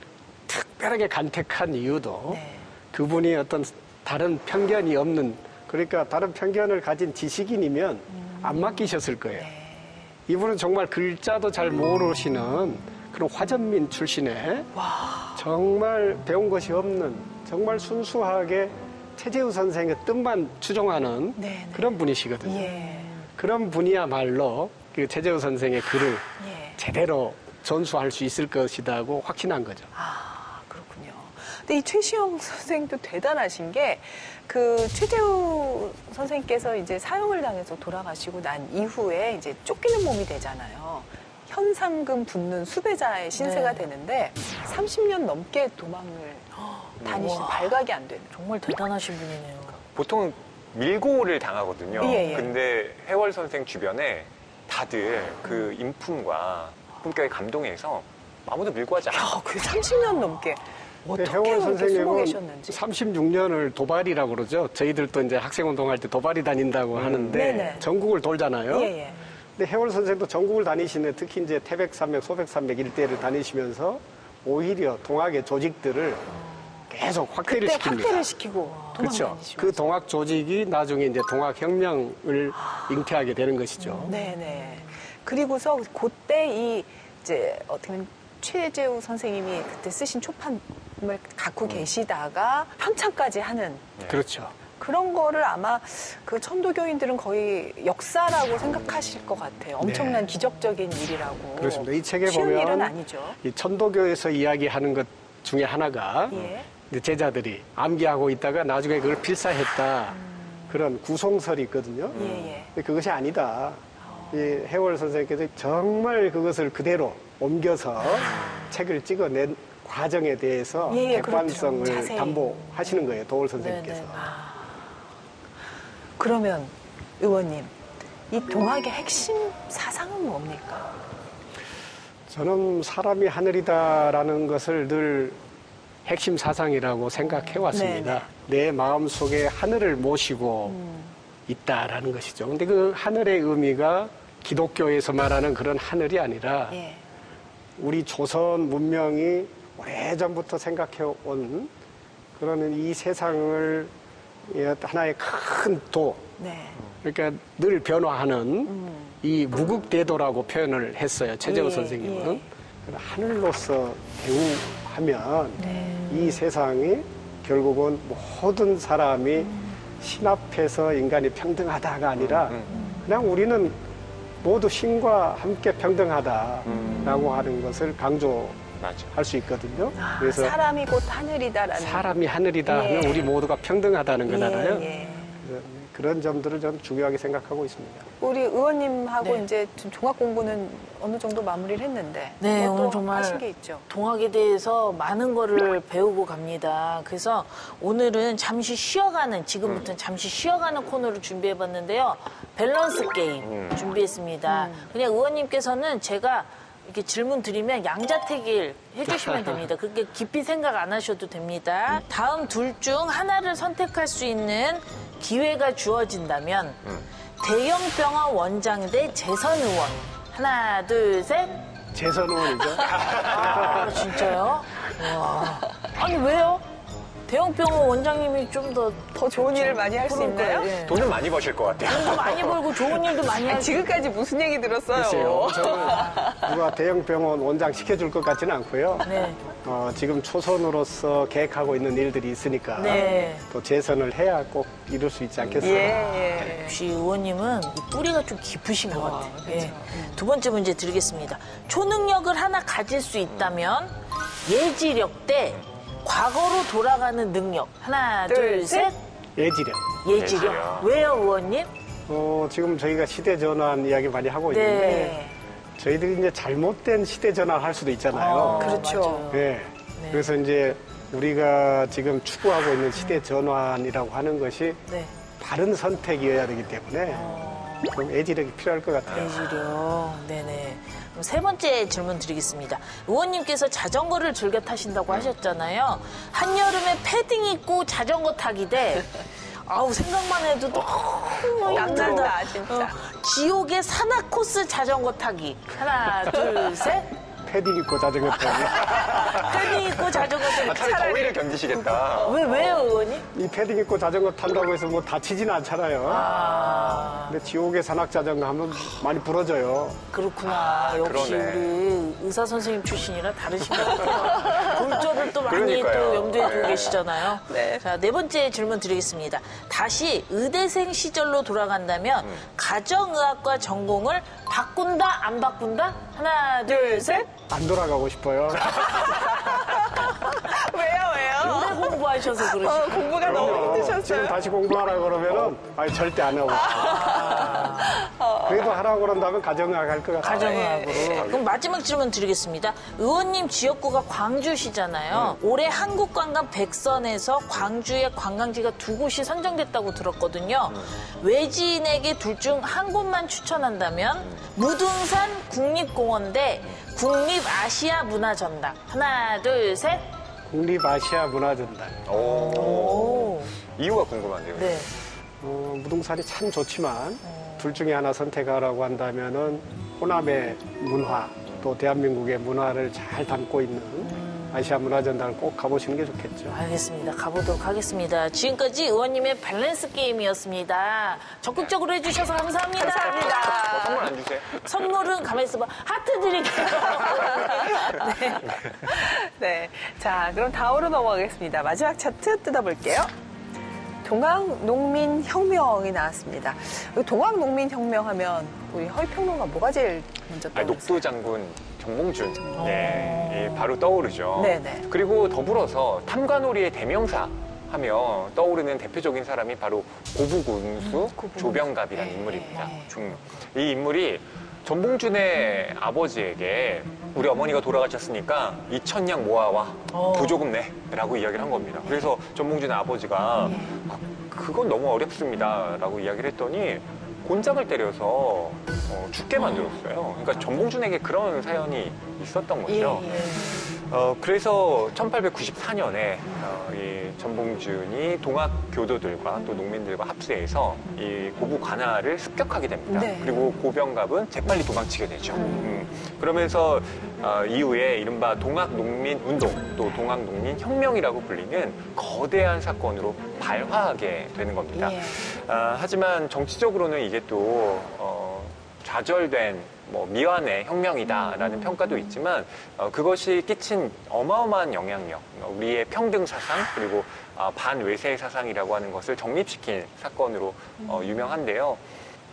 [SPEAKER 2] 특별하게 간택한 이유도
[SPEAKER 1] 네.
[SPEAKER 2] 그분이 어떤 다른 편견이 없는, 그러니까 다른 편견을 가진 지식인이면 안 맡기셨을 거예요.
[SPEAKER 1] 네.
[SPEAKER 2] 이분은 정말 글자도 잘 모르시는 그런 화전민 출신의 정말 배운 것이 없는, 정말 순수하게 최재우 선생의 뜻만 추종하는
[SPEAKER 1] 네, 네.
[SPEAKER 2] 그런 분이시거든요.
[SPEAKER 1] 예.
[SPEAKER 2] 그런 분이야말로 그 최재우 선생의 글을
[SPEAKER 1] 예.
[SPEAKER 2] 제대로 전수할 수 있을 것이라고 확신한 거죠.
[SPEAKER 1] 아, 그렇군요. 근데 이 최시영 선생도 대단하신 게, 그 최재우 선생님께서 이제 사형을 당해서 돌아가시고 난 이후에 이제 쫓기는 몸이 되잖아요. 현상금 붙는 수배자의 신세가
[SPEAKER 3] 네.
[SPEAKER 1] 되는데 30년 넘게 도망을 다니신,
[SPEAKER 3] 우와.
[SPEAKER 1] 발각이 안 되는.
[SPEAKER 3] 정말 대단하신 분이네요.
[SPEAKER 4] 보통 밀고를 당하거든요.
[SPEAKER 1] 예, 예.
[SPEAKER 4] 근데 해월 선생 주변에 다들 그 인품과 품격에 감동해서 아무도 밀고하지 않아요.
[SPEAKER 1] 야, 그 30년 넘게. 어떻게
[SPEAKER 2] 해월
[SPEAKER 1] 그렇게 숨어
[SPEAKER 2] 선생님은
[SPEAKER 1] 계셨는지.
[SPEAKER 2] 36년을 도발이라고 그러죠. 저희들도 이제 학생운동할 때 도발이 다닌다고 하는데
[SPEAKER 1] 네네.
[SPEAKER 2] 전국을 돌잖아요.
[SPEAKER 1] 예, 예.
[SPEAKER 2] 근데 해월 선생도 전국을 다니시는데 특히 이제 태백산맥, 소백산맥 일대를 다니시면서 오히려 동학의 조직들을 계속 확대를
[SPEAKER 1] 그때
[SPEAKER 2] 시킵니다.
[SPEAKER 1] 확대를 시키고
[SPEAKER 2] 그렇죠.
[SPEAKER 1] 도망다니시면서.
[SPEAKER 2] 그 동학 조직이 나중에 이제 동학혁명을 잉태하게 되는 것이죠.
[SPEAKER 1] 네네. 그리고서 그때 이 이제 어떻게 보면 최재우 선생님이 그때 쓰신 초판을 갖고 계시다가 편찬까지 하는
[SPEAKER 2] 그렇죠.
[SPEAKER 1] 그런 거를 아마 그 천도교인들은 거의 역사라고 생각하실 것 같아요. 엄청난 기적적인 일이라고.
[SPEAKER 2] 그렇습니다. 이 책에
[SPEAKER 1] 쉬운
[SPEAKER 2] 보면
[SPEAKER 1] 일은 아니죠.
[SPEAKER 2] 이 천도교에서 이야기하는 것 중에 하나가
[SPEAKER 1] 예.
[SPEAKER 2] 이제 제자들이 암기하고 있다가 나중에 그걸 필사했다. 그런 구송설이 있거든요.
[SPEAKER 1] 예, 예.
[SPEAKER 2] 근데 그것이 아니다. 이 해월 선생님께서 정말 그것을 그대로 옮겨서 책을 찍어낸 과정에 대해서
[SPEAKER 1] 예, 예,
[SPEAKER 2] 객관성을
[SPEAKER 1] 그렇죠. 자세히.
[SPEAKER 2] 담보하시는 거예요. 도올 선생님께서.
[SPEAKER 3] 네네.
[SPEAKER 1] 그러면 의원님, 이 동학의 핵심 사상은 뭡니까?
[SPEAKER 2] 저는 사람이 하늘이다라는 것을 늘 핵심 사상이라고 생각해 왔습니다. 내 마음 속에 하늘을 모시고 있다라는 것이죠. 근데 그 하늘의 의미가 기독교에서 말하는 그런 하늘이 아니라
[SPEAKER 1] 예.
[SPEAKER 2] 우리 조선 문명이 오래전부터 생각해 온 그런 이 세상을 하나의 큰 도,
[SPEAKER 1] 네.
[SPEAKER 2] 그러니까 늘 변화하는 이 무극대도라고 표현을 했어요. 최재우
[SPEAKER 1] 예,
[SPEAKER 2] 선생님은.
[SPEAKER 1] 예.
[SPEAKER 2] 하늘로서 대우하면 이 세상이 결국은 모든 사람이 신 앞에서 인간이 평등하다가 아니라 그냥 우리는 모두 신과 함께 평등하다라고 하는 것을 강조할 수 있거든요.
[SPEAKER 1] 그래서 사람이 곧 하늘이다라는.
[SPEAKER 2] 사람이 하늘이다 하면
[SPEAKER 1] 예.
[SPEAKER 2] 우리 모두가 평등하다는 거잖아요.
[SPEAKER 1] 예, 예.
[SPEAKER 2] 그래서 그런 점들을 좀 중요하게 생각하고 있습니다.
[SPEAKER 1] 우리 의원님하고
[SPEAKER 3] 네.
[SPEAKER 1] 이제 좀 종합 공부는 어느 정도 마무리를 했는데.
[SPEAKER 3] 네,
[SPEAKER 1] 뭐
[SPEAKER 3] 오늘
[SPEAKER 1] 또
[SPEAKER 3] 정말
[SPEAKER 1] 하신 게 있죠.
[SPEAKER 3] 동학에 대해서 많은 거를 배우고 갑니다. 그래서 오늘은 잠시 쉬어가는, 지금부터는 잠시 쉬어가는 코너를 준비해봤는데요. 밸런스 게임 준비했습니다. 그냥 의원님께서는 제가 이렇게 질문 드리면 양자택일 해주시면 됩니다. 그렇게 깊이 생각 안 하셔도 됩니다. 다음 둘 중 하나를 선택할 수 있는 기회가 주어진다면 대형병원 원장 대 재선 의원. 하나, 둘, 셋.
[SPEAKER 2] 재선 의원이죠.
[SPEAKER 3] 아, 진짜요? 와. 아니, 왜요? 대형병원 원장님이 좀
[SPEAKER 1] 더 좋은 일을 많이 할 수 있나요?
[SPEAKER 3] 예.
[SPEAKER 4] 돈은 많이 버실 것 같아요.
[SPEAKER 3] 돈도 많이 벌고 좋은 일도 많이
[SPEAKER 1] 아니,
[SPEAKER 3] 하고.
[SPEAKER 1] 지금까지 무슨 얘기 들었어요?
[SPEAKER 2] 글쎄요. 저는 누가 대형 병원 원장 시켜줄 것 같지는 않고요.
[SPEAKER 3] 네.
[SPEAKER 2] 지금 초선으로서 계획하고 있는 일들이 있으니까
[SPEAKER 3] 네.
[SPEAKER 2] 또 재선을 해야 꼭 이룰 수 있지 않겠어요?
[SPEAKER 1] 예, 예.
[SPEAKER 3] 역시 의원님은 이 뿌리가 좀 깊으신 것 같아요. 예. 두 번째 문제 드리겠습니다. 초능력을 하나 가질 수 있다면 예지력 대 과거로 돌아가는 능력. 하나, 둘, 셋.
[SPEAKER 2] 예지력.
[SPEAKER 3] 예지력.
[SPEAKER 4] 예지력.
[SPEAKER 3] 왜요, 의원님?
[SPEAKER 2] 지금 저희가 시대 전환 이야기 많이 하고 있는데
[SPEAKER 3] 네.
[SPEAKER 2] 저희들이 이제 잘못된 시대 전환을 할 수도 있잖아요.
[SPEAKER 1] 그렇죠.
[SPEAKER 3] 맞아요.
[SPEAKER 2] 네. 그래서 이제 우리가 지금 추구하고 있는 시대 전환이라고 하는 것이
[SPEAKER 3] 네.
[SPEAKER 2] 바른 선택이어야 되기 때문에 좀 예지력이 필요할 것 같아요.
[SPEAKER 3] 예지력. 네네. 그럼 세 번째 질문 드리겠습니다. 의원님께서 자전거를 즐겨 타신다고 하셨잖아요. 한여름에 패딩 입고 자전거 타기 대 아우 생각만 해도 너무
[SPEAKER 1] 낭난다,
[SPEAKER 3] 힘들다.
[SPEAKER 1] 진짜.
[SPEAKER 3] 지옥의 산악 코스 자전거 타기. 하나, 둘, 셋.
[SPEAKER 2] 패딩 입고 자전거 타기.
[SPEAKER 3] 패딩 입고 자전거 타기.
[SPEAKER 4] 차라리 더위를 견디시겠다.
[SPEAKER 3] 왜요, 의원님?
[SPEAKER 2] 이 패딩 입고 자전거 탄다고 해서 뭐 다치지는 않잖아요. 근데 지옥의 산악 자전거 하면 많이 부러져요.
[SPEAKER 3] 그렇구나. 역시
[SPEAKER 4] 그러네.
[SPEAKER 3] 우리 의사 선생님 출신이라 다르신 것 같아요. 골조를 또 많이
[SPEAKER 4] 그러니까요.
[SPEAKER 3] 또 염두에 두고
[SPEAKER 4] 네.
[SPEAKER 3] 계시잖아요.
[SPEAKER 1] 네.
[SPEAKER 3] 자, 네 번째 질문 드리겠습니다. 다시 의대생 시절로 돌아간다면 가정의학과 전공을 바꾼다, 안 바꾼다? 하나, 둘, 셋.
[SPEAKER 2] 안 돌아가고 싶어요.
[SPEAKER 1] 왜요?
[SPEAKER 3] 오래 공부하셔서 그러시죠.
[SPEAKER 1] 공부가 너무
[SPEAKER 2] 지금
[SPEAKER 1] 힘드셨어요?
[SPEAKER 2] 다시 공부하라 그러면은 아니 절대 안 하고 싶어요. 그래도 하라고 그런다면 가정의학 할 것 같아요.
[SPEAKER 3] 가정의학으로. 그럼 마지막 질문 드리겠습니다. 의원님 지역구가 광주시잖아요. 올해 한국관광 100선에서 광주의 관광지가 두 곳이 선정됐다고 들었거든요. 외지인에게 둘 중 한 곳만 추천한다면 무등산 국립공원 대 국립아시아 문화전당. 하나, 둘, 셋.
[SPEAKER 2] 국립아시아 문화전당.
[SPEAKER 4] 오. 이유가 궁금한데요.
[SPEAKER 3] 네.
[SPEAKER 2] 무등산이 참 좋지만 둘 중에 하나 선택하라고 한다면은 호남의 문화 또 대한민국의 문화를 잘 담고 있는 아시아 문화전당을 꼭 가보시는 게 좋겠죠.
[SPEAKER 3] 알겠습니다. 가보도록 하겠습니다. 지금까지 의원님의 밸런스 게임이었습니다. 적극적으로 해주셔서 감사합니다.
[SPEAKER 1] 감사합니다.
[SPEAKER 4] 선물 안 주세요?
[SPEAKER 3] 선물은 가만히 있어봐. 하트 드릴게요. 네.
[SPEAKER 1] 네. 자, 그럼 다음으로 넘어가겠습니다. 마지막 차트 뜯어볼게요. 동학농민혁명이 나왔습니다. 동학농민혁명 하면 우리 허위평론가 뭐가 제일 먼저 떠오르세요?
[SPEAKER 4] 녹두 장군 정몽준. 네, 바로 떠오르죠.
[SPEAKER 1] 네네.
[SPEAKER 4] 그리고 더불어서 탐관오리의 대명사 하면 떠오르는 대표적인 사람이 바로 고부군수 조병갑이라는 인물입니다. 이 인물이 전봉준의 아버지에게 우리 어머니가 돌아가셨으니까 2,000냥 모아와 부조금 내라고 이야기를 한 겁니다. 그래서 전봉준의 아버지가 그건 너무 어렵습니다 라고 이야기를 했더니 곤장을 때려서 죽게 만들었어요. 그러니까 전봉준에게 그런 사연이 있었던 거죠. 그래서 1894년에 이 전봉준이 동학 교도들과 또 농민들과 합세해서 이 고부 관할을 습격하게 됩니다.
[SPEAKER 1] 네.
[SPEAKER 4] 그리고 고병갑은 재빨리 도망치게 되죠. 그러면서 이후에 이른바 동학농민운동 또 동학농민혁명이라고 불리는 거대한 사건으로 발화하게 되는 겁니다. 하지만 정치적으로는 이게 또 좌절된 미완의 혁명이다라는 평가도 있지만 그것이 끼친 어마어마한 영향력, 우리의 평등 사상 그리고 반외세 사상이라고 하는 것을 정립시킨 사건으로 유명한데요.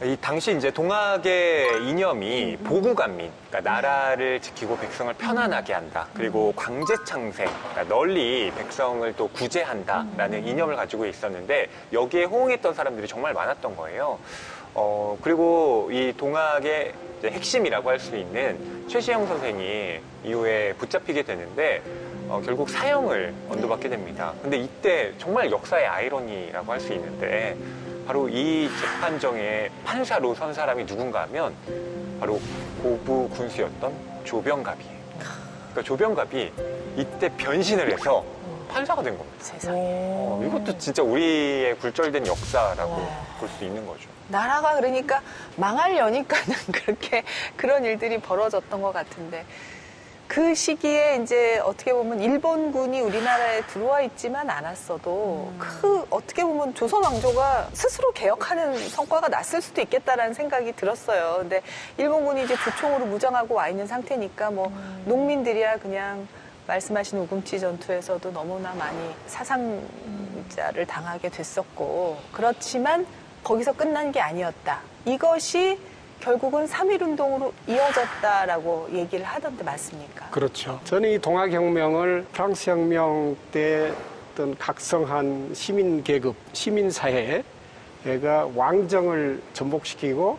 [SPEAKER 4] 이 당시 이제 동학의 이념이 보국안민, 그러니까 나라를 지키고 백성을 편안하게 한다. 그리고 광제창세, 그러니까 널리 백성을 또 구제한다라는 이념을 가지고 있었는데 여기에 호응했던 사람들이 정말 많았던 거예요. 그리고 이 동학의 이제 핵심이라고 할 수 있는 최시영 선생이 이후에 붙잡히게 되는데 결국 사형을 언도받게 됩니다. 근데 이때 정말 역사의 아이러니라고 할 수 있는데 바로 이 재판정의 판사로 선 사람이 누군가 하면 바로 고부 군수였던 조병갑이에요. 그러니까 조병갑이 이때 변신을 해서 판사가 된 겁니다.
[SPEAKER 1] 세상에.
[SPEAKER 4] 이것도 진짜 우리의 굴절된 역사라고 볼 수 있는 거죠.
[SPEAKER 1] 나라가 그러니까 망하려니까는 그렇게 그런 일들이 벌어졌던 것 같은데 그 시기에 이제 어떻게 보면 일본군이 우리나라에 들어와 있지만 않았어도 어떻게 보면 조선 왕조가 스스로 개혁하는 성과가 났을 수도 있겠다라는 생각이 들었어요. 근데 일본군이 이제 조총으로 무장하고 와 있는 상태니까 농민들이야 그냥 말씀하신 우금치 전투에서도 너무나 많이 사상자를 당하게 됐었고 그렇지만 거기서 끝난 게 아니었다. 이것이 결국은 3.1운동으로 이어졌다라고 얘기를 하던데 맞습니까?
[SPEAKER 2] 그렇죠. 저는 이 동학혁명을 프랑스 혁명 때 어떤 각성한 시민 계급, 시민사회가 왕정을 전복시키고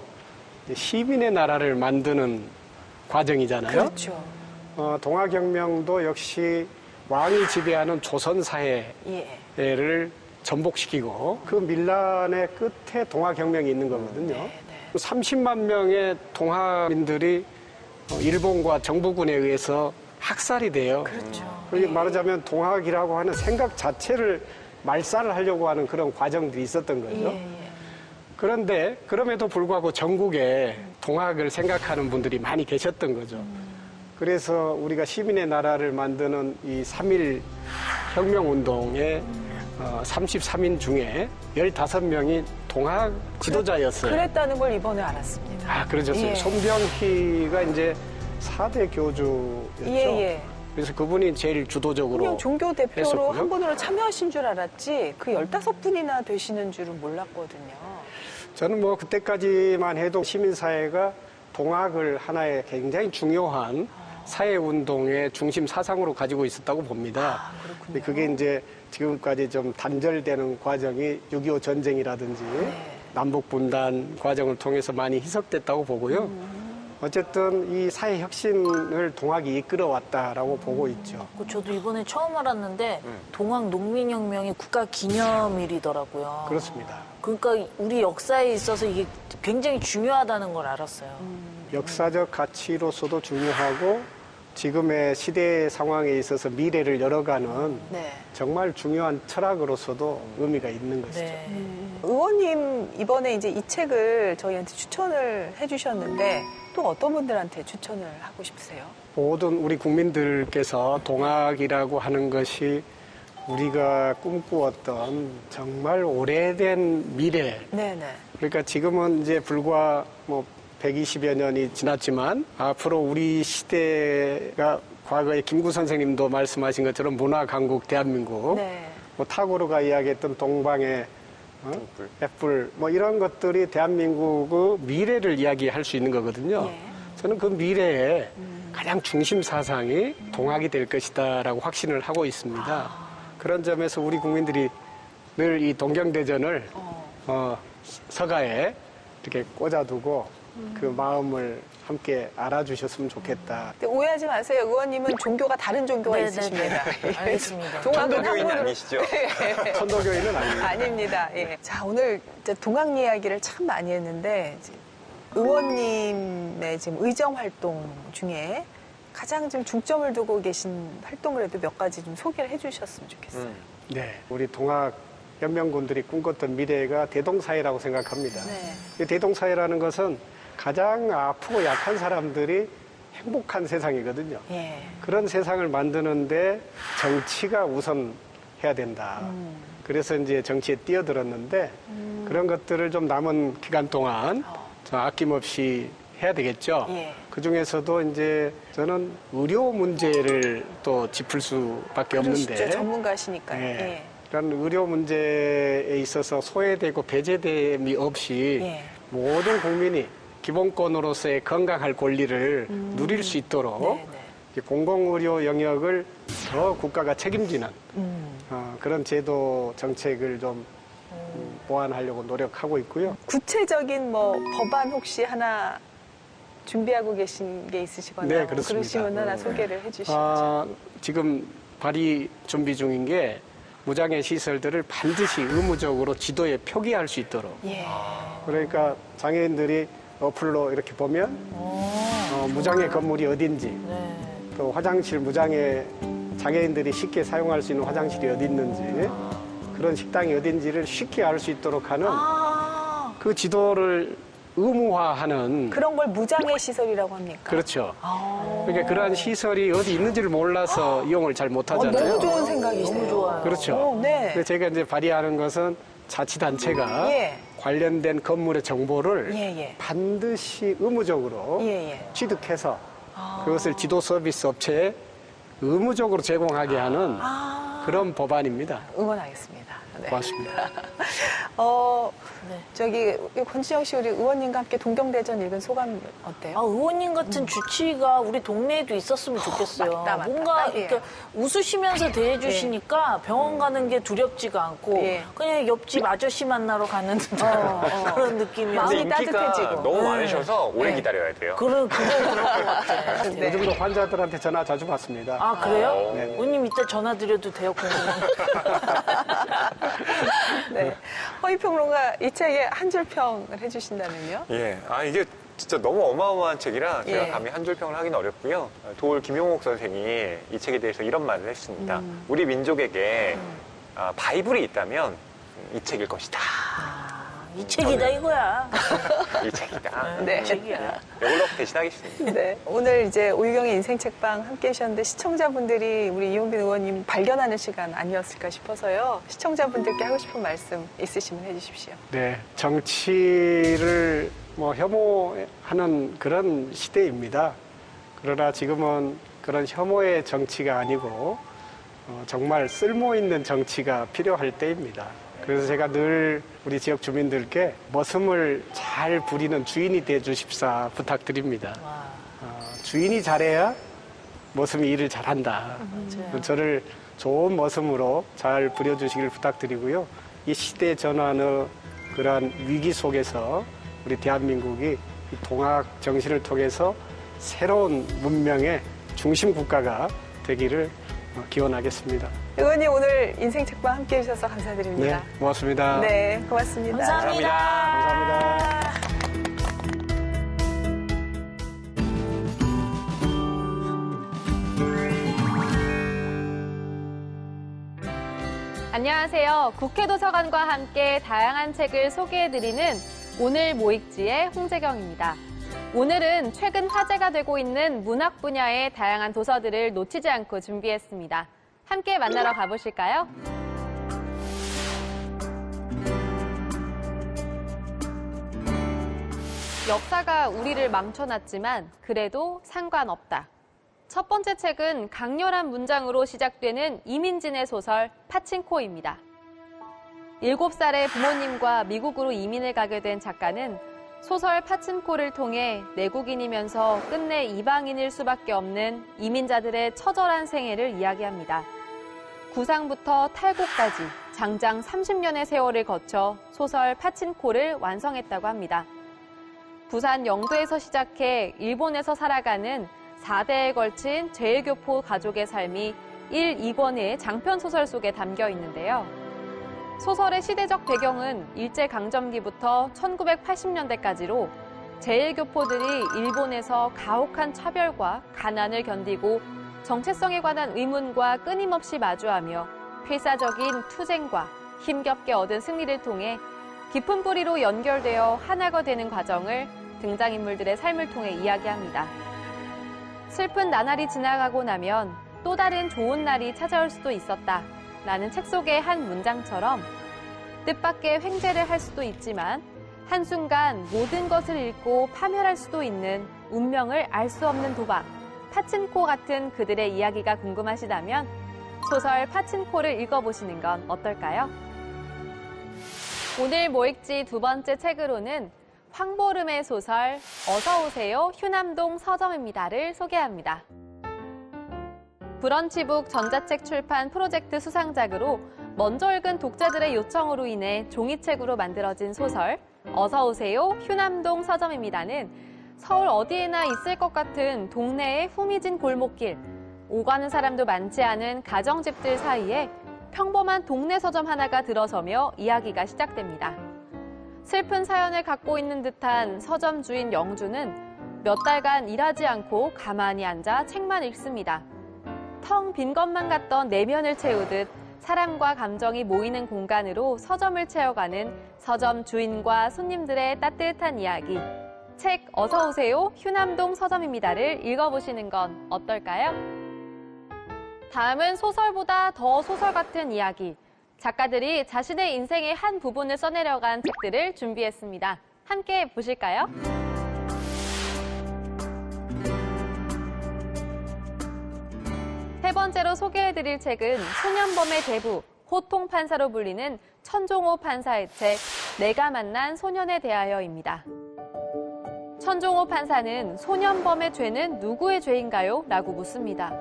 [SPEAKER 2] 시민의 나라를 만드는 과정이잖아요.
[SPEAKER 1] 그렇죠.
[SPEAKER 2] 동학혁명도 역시 왕이 지배하는 조선사회를 전복시키고 그 밀란의 끝에 동학혁명이 있는 거거든요. 30만 명의 동학민들이 일본과 정부군에 의해서 학살이 돼요.
[SPEAKER 1] 그렇죠.
[SPEAKER 2] 말하자면 동학이라고 하는 생각 자체를 말살을 하려고 하는 그런 과정들이 있었던 거죠. 그런데 그럼에도 불구하고 전국에 동학을 생각하는 분들이 많이 계셨던 거죠. 그래서 우리가 시민의 나라를 만드는 이 3.1 혁명운동에 33인 중에 15명이 동학 지도자였어요.
[SPEAKER 1] 그랬다는 걸 이번에 알았습니다.
[SPEAKER 2] 그러셨어요. 손병희가 이제 4대 교주였죠. 그래서 그분이 제일 주도적으로
[SPEAKER 1] 그냥 종교 대표로
[SPEAKER 2] 했었고요.
[SPEAKER 1] 한 분으로 참여하신 줄 알았지 그 15분이나 되시는 줄은 몰랐거든요.
[SPEAKER 2] 저는 그때까지만 해도 시민사회가 동학을 하나의 굉장히 중요한 사회운동의 중심 사상으로 가지고 있었다고 봅니다. 근데 그게 이제 지금까지 좀 단절되는 과정이 6.25 전쟁이라든지 남북분단 과정을 통해서 많이 희석됐다고 보고요. 어쨌든 이 사회 혁신을 동학이 이끌어왔다라고 보고 있죠.
[SPEAKER 3] 저도 이번에 처음 알았는데 동학 농민혁명이 국가 기념일이더라고요.
[SPEAKER 2] 그렇습니다.
[SPEAKER 3] 그러니까 우리 역사에 있어서 이게 굉장히 중요하다는 걸 알았어요.
[SPEAKER 2] 역사적 가치로서도 중요하고 지금의 시대 상황에 있어서 미래를 열어가는
[SPEAKER 1] 네.
[SPEAKER 2] 정말 중요한 철학으로서도 의미가 있는 것이죠.
[SPEAKER 3] 네.
[SPEAKER 1] 의원님 이번에 이제 이 책을 저희한테 추천을 해주셨는데 또 어떤 분들한테 추천을 하고 싶으세요?
[SPEAKER 2] 모든 우리 국민들께서 동학이라고 하는 것이 우리가 꿈꾸었던 정말 오래된 미래.
[SPEAKER 1] 네네.
[SPEAKER 2] 그러니까 지금은 이제 불과 뭐 120여 년이 지났지만 앞으로 우리 시대가 과거에 김구 선생님도 말씀하신 것처럼 문화 강국 대한민국,
[SPEAKER 1] 네.
[SPEAKER 2] 뭐 타고르가 이야기했던 동방의 횃불 뭐 이런 것들이 대한민국의 미래를 이야기할 수 있는 거거든요.
[SPEAKER 1] 예.
[SPEAKER 2] 저는 그 미래에 가장 중심 사상이 동학이 될 것이다라고 확신을 하고 있습니다. 그런 점에서 우리 국민들이 늘 이 동경대전을 서가에 이렇게 꽂아두고 그 마음을 함께 알아주셨으면 좋겠다.
[SPEAKER 1] 근데 오해하지 마세요. 의원님은 종교가 다른 종교가
[SPEAKER 3] 네,
[SPEAKER 1] 있으십니다.
[SPEAKER 3] 네, 네. 알겠습니다.
[SPEAKER 1] 동학은
[SPEAKER 4] 천도교인이
[SPEAKER 1] 한문으로-
[SPEAKER 4] 아니시죠?
[SPEAKER 2] 천도교인은 아닙니다.
[SPEAKER 1] 아닙니다. 예. 자, 오늘 이제 동학 이야기를 참 많이 했는데 이제 의원님의 지금 의정 활동 중에 가장 좀 중점을 두고 계신 활동을 해도 몇 가지 좀 소개를 해주셨으면 좋겠어요.
[SPEAKER 2] 네, 우리 동학 연명군들이 꿈꿨던 미래가 대동사회라고 생각합니다.
[SPEAKER 1] 네.
[SPEAKER 2] 이 대동사회라는 것은 가장 아프고 약한 사람들이 행복한 세상이거든요.
[SPEAKER 1] 예.
[SPEAKER 2] 그런 세상을 만드는데 정치가 우선 해야 된다. 그래서 이제 정치에 뛰어들었는데 그런 것들을 좀 남은 기간 동안 좀 아낌없이 해야 되겠죠.
[SPEAKER 1] 예.
[SPEAKER 2] 그 중에서도 이제 저는 의료 문제를 또 짚을 수밖에 없는데.
[SPEAKER 1] 그러시죠. 전문가시니까요.
[SPEAKER 2] 예.
[SPEAKER 1] 예.
[SPEAKER 2] 이런 의료 문제에 있어서 소외되고 배제됨이 없이
[SPEAKER 1] 예.
[SPEAKER 2] 모든 국민이 기본권으로서의 건강할 권리를 누릴 수 있도록
[SPEAKER 1] 네, 네.
[SPEAKER 2] 공공의료 영역을 더 국가가 책임지는 그런 제도 정책을 좀 보완하려고 노력하고 있고요.
[SPEAKER 1] 구체적인 뭐 법안 혹시 하나 준비하고 계신 게 있으시거나
[SPEAKER 2] 네, 그렇습니다.
[SPEAKER 1] 그러시면 하나 소개를 해주시죠.
[SPEAKER 2] 지금 발의 준비 중인 게 무장애 시설들을 반드시 의무적으로 지도에 표기할 수 있도록.
[SPEAKER 1] 예.
[SPEAKER 2] 그러니까 장애인들이 어플로 이렇게 보면 무장애 건물이 어딘지
[SPEAKER 3] 네.
[SPEAKER 2] 또 화장실 무장애 장애인들이 쉽게 사용할 수 있는 화장실이 어디 있는지 그런 식당이 어딘지를 쉽게 알 수 있도록 하는 그 지도를 의무화하는
[SPEAKER 1] 그런 걸 무장애 시설이라고 합니까?
[SPEAKER 2] 그렇죠. 그러니까 그러한 시설이 어디 있는지를 몰라서 이용을 잘 못하잖아요.
[SPEAKER 1] 너무 좋은 생각이시네요.
[SPEAKER 3] 너무 좋아요.
[SPEAKER 2] 그렇죠.
[SPEAKER 1] 네.
[SPEAKER 2] 그래서 제가 이제 발의하는 것은 자치단체가
[SPEAKER 1] 예.
[SPEAKER 2] 관련된 건물의 정보를
[SPEAKER 1] 예, 예.
[SPEAKER 2] 반드시 의무적으로
[SPEAKER 1] 예, 예.
[SPEAKER 2] 취득해서 그것을 지도 서비스 업체에 의무적으로 제공하게 하는 그런 법안입니다.
[SPEAKER 1] 응원하겠습니다. 네.
[SPEAKER 2] 고맙습니다.
[SPEAKER 3] 네.
[SPEAKER 1] 저기 권지영 씨 우리 의원님과 함께 동경대전 읽은 소감 어때요?
[SPEAKER 3] 의원님 같은 주치의가 우리 동네에도 있었으면 좋겠어요.
[SPEAKER 1] 맞다.
[SPEAKER 3] 뭔가
[SPEAKER 1] 딱이에요.
[SPEAKER 3] 이렇게 웃으시면서 대해주시니까 병원 가는 게 두렵지가 않고
[SPEAKER 1] 예.
[SPEAKER 3] 그냥 옆집 아저씨 만나러 가는 그런 느낌이어서
[SPEAKER 1] 마음이
[SPEAKER 4] 근데 인기가
[SPEAKER 1] 따뜻해지고.
[SPEAKER 4] 너무 많으셔서 오래
[SPEAKER 1] 네.
[SPEAKER 4] 기다려야 돼요.
[SPEAKER 3] 그건 그럴 것 같아.
[SPEAKER 1] 네.
[SPEAKER 2] 요즘도 환자들한테 전화 자주 받습니다.
[SPEAKER 3] 아 그래요?
[SPEAKER 2] 네.
[SPEAKER 3] 의원님 이따 전화 드려도 돼요? 궁금한
[SPEAKER 1] 네. 허위평론가 이 책에 한 줄 평을 해주신다면요?
[SPEAKER 4] 예. 이게 진짜 너무 어마어마한 책이라 제가
[SPEAKER 1] 예.
[SPEAKER 4] 감히 한 줄 평을 하기는 어렵고요. 도올 김용옥 선생이 이 책에 대해서 이런 말을 했습니다. 우리 민족에게 바이블이 있다면 이 책일 것이다.
[SPEAKER 3] 이 책이다 이거야.
[SPEAKER 4] 이 책이다.
[SPEAKER 1] 네.
[SPEAKER 3] 이 책이야.
[SPEAKER 4] 이걸로 대신하겠습니다.
[SPEAKER 1] 네. 오늘 이제 오유경의 인생책방 함께 하셨는데 시청자분들이 우리 이용빈 의원님 발견하는 시간 아니었을까 싶어서요. 시청자분들께 하고 싶은 말씀 있으시면 해주십시오.
[SPEAKER 2] 네, 정치를 혐오하는 그런 시대입니다. 그러나 지금은 그런 혐오의 정치가 아니고 정말 쓸모 있는 정치가 필요할 때입니다. 그래서 제가 늘 우리 지역 주민들께 머슴을 잘 부리는 주인이 돼 주십사 부탁드립니다. 주인이 잘해야 머슴이 일을 잘한다. 저를 좋은 머슴으로 잘 부려주시길 부탁드리고요. 이 시대 전환의 그러한 위기 속에서 우리 대한민국이 이 동학 정신을 통해서 새로운 문명의 중심 국가가 되기를 기원하겠습니다.
[SPEAKER 1] 의원님 오늘 인생책방 함께 해주셔서 감사드립니다.
[SPEAKER 2] 네, 고맙습니다.
[SPEAKER 1] 네, 고맙습니다.
[SPEAKER 3] 감사합니다.
[SPEAKER 2] 감사합니다.
[SPEAKER 5] 안녕하세요. 국회도서관과 함께 다양한 책을 소개해드리는 오늘 뭐 읽지의 홍재경입니다. 오늘은 최근 화제가 되고 있는 문학 분야의 다양한 도서들을 놓치지 않고 준비했습니다. 함께 만나러 가보실까요? 역사가 우리를 망쳐놨지만 그래도 상관없다. 첫 번째 책은 강렬한 문장으로 시작되는 이민진의 소설 파친코입니다. 7살의 부모님과 미국으로 이민을 가게 된 작가는 소설 파친코를 통해 내국인이면서 끝내 이방인일 수밖에 없는 이민자들의 처절한 생애를 이야기합니다. 구상부터 탈곡까지 장장 30년의 세월을 거쳐 소설 파친코를 완성했다고 합니다. 부산 영도에서 시작해 일본에서 살아가는 4대에 걸친 제일교포 가족의 삶이 1, 2권의 장편소설 속에 담겨 있는데요. 소설의 시대적 배경은 일제강점기부터 1980년대까지로 제일교포들이 일본에서 가혹한 차별과 가난을 견디고 정체성에 관한 의문과 끊임없이 마주하며 필사적인 투쟁과 힘겹게 얻은 승리를 통해 깊은 뿌리로 연결되어 하나가 되는 과정을 등장인물들의 삶을 통해 이야기합니다. 슬픈 나날이 지나가고 나면 또 다른 좋은 날이 찾아올 수도 있었다 라는 책 속의 한 문장처럼 뜻밖의 횡재를 할 수도 있지만 한순간 모든 것을 잃고 파멸할 수도 있는 운명을 알 수 없는 도박, 파친코 같은 그들의 이야기가 궁금하시다면 소설 파친코를 읽어보시는 건 어떨까요? 오늘 뭐 읽지 두 번째 책으로는 황보름의 소설 어서오세요 휴남동 서점입니다를 소개합니다. 브런치북 전자책 출판 프로젝트 수상작으로 먼저 읽은 독자들의 요청으로 인해 종이책으로 만들어진 소설 어서오세요 휴남동 서점입니다는 서울 어디에나 있을 것 같은 동네의 후미진 골목길, 오가는 사람도 많지 않은 가정집들 사이에 평범한 동네 서점 하나가 들어서며 이야기가 시작됩니다. 슬픈 사연을 갖고 있는 듯한 서점 주인 영주는 몇 달간 일하지 않고 가만히 앉아 책만 읽습니다. 텅 빈 것만 같던 내면을 채우듯 사랑과 감정이 모이는 공간으로 서점을 채워가는 서점 주인과 손님들의 따뜻한 이야기. 책 어서오세요 휴남동 서점입니다를 읽어보시는 건 어떨까요? 다음은 소설보다 더 소설 같은 이야기. 작가들이 자신의 인생의 한 부분을 써내려간 책들을 준비했습니다. 함께 보실까요? 세 번째로 소개해드릴 책은 소년범의 대부, 호통판사로 불리는 천종호 판사의 책 내가 만난 소년에 대하여입니다. 천종호 판사는 소년범의 죄는 누구의 죄인가요? 라고 묻습니다.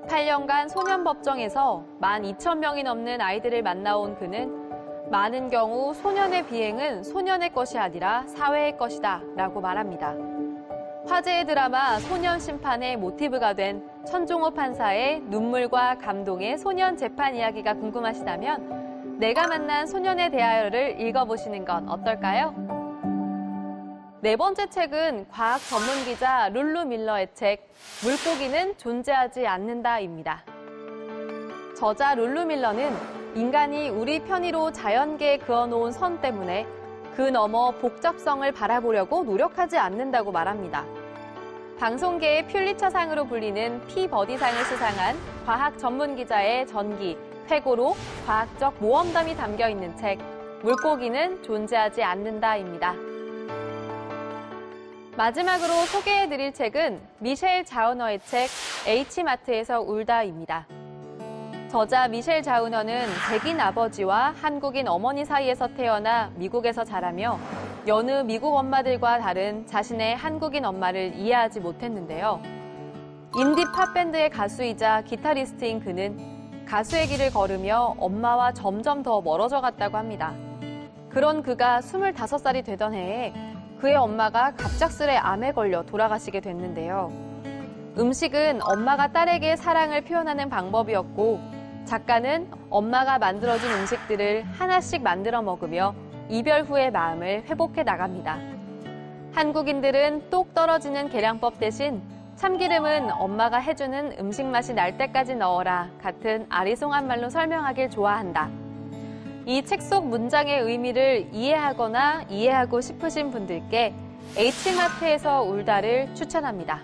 [SPEAKER 5] 8년간 소년법정에서 12,000명이 넘는 아이들을 만나온 그는 많은 경우 소년의 비행은 소년의 것이 아니라 사회의 것이다 라고 말합니다. 화제의 드라마 소년 심판의 모티브가 된 천종호 판사의 눈물과 감동의 소년 재판 이야기가 궁금하시다면 내가 만난 소년에 대하여를 읽어보시는 건 어떨까요? 네 번째 책은 과학 전문 기자 룰루 밀러의 책 물고기는 존재하지 않는다입니다. 저자 룰루 밀러는 인간이 우리 편의로 자연계에 그어놓은 선 때문에 그 너머 복잡성을 바라보려고 노력하지 않는다고 말합니다. 방송계의 퓰리처상으로 불리는 피버디상을 수상한 과학 전문 기자의 전기, 회고록, 과학적 모험담이 담겨 있는 책 물고기는 존재하지 않는다입니다. 마지막으로 소개해드릴 책은 미셸 자우너의 책 H마트에서 울다입니다. 저자 미셸 자우너는 백인 아버지와 한국인 어머니 사이에서 태어나 미국에서 자라며 여느 미국 엄마들과 다른 자신의 한국인 엄마를 이해하지 못했는데요. 인디 팝밴드의 가수이자 기타리스트인 그는 가수의 길을 걸으며 엄마와 점점 더 멀어져 갔다고 합니다. 그런 그가 25살이 되던 해에 그의 엄마가 갑작스레 암에 걸려 돌아가시게 됐는데요. 음식은 엄마가 딸에게 사랑을 표현하는 방법이었고 작가는 엄마가 만들어준 음식들을 하나씩 만들어 먹으며 이별 후의 마음을 회복해 나갑니다. 한국인들은 똑 떨어지는 계량법 대신 참기름은 엄마가 해주는 음식 맛이 날 때까지 넣어라 같은 아리송한 말로 설명하길 좋아한다. 이 책 속 문장의 의미를 이해하거나 이해하고 싶으신 분들께 H마트에서 울다를 추천합니다.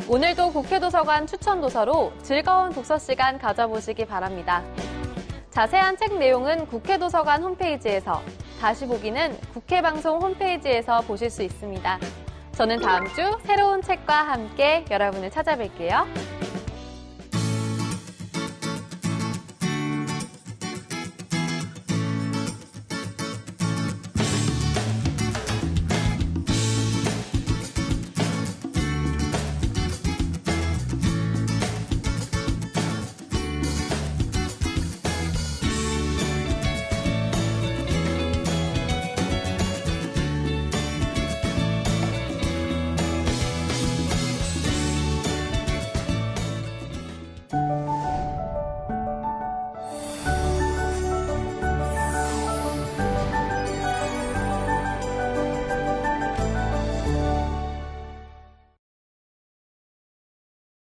[SPEAKER 5] 오늘도 국회도서관 추천도서로 즐거운 독서 시간 가져보시기 바랍니다. 자세한 책 내용은 국회도서관 홈페이지에서, 다시 보기는 국회방송 홈페이지에서 보실 수 있습니다. 저는 다음 주 새로운 책과 함께 여러분을 찾아뵐게요.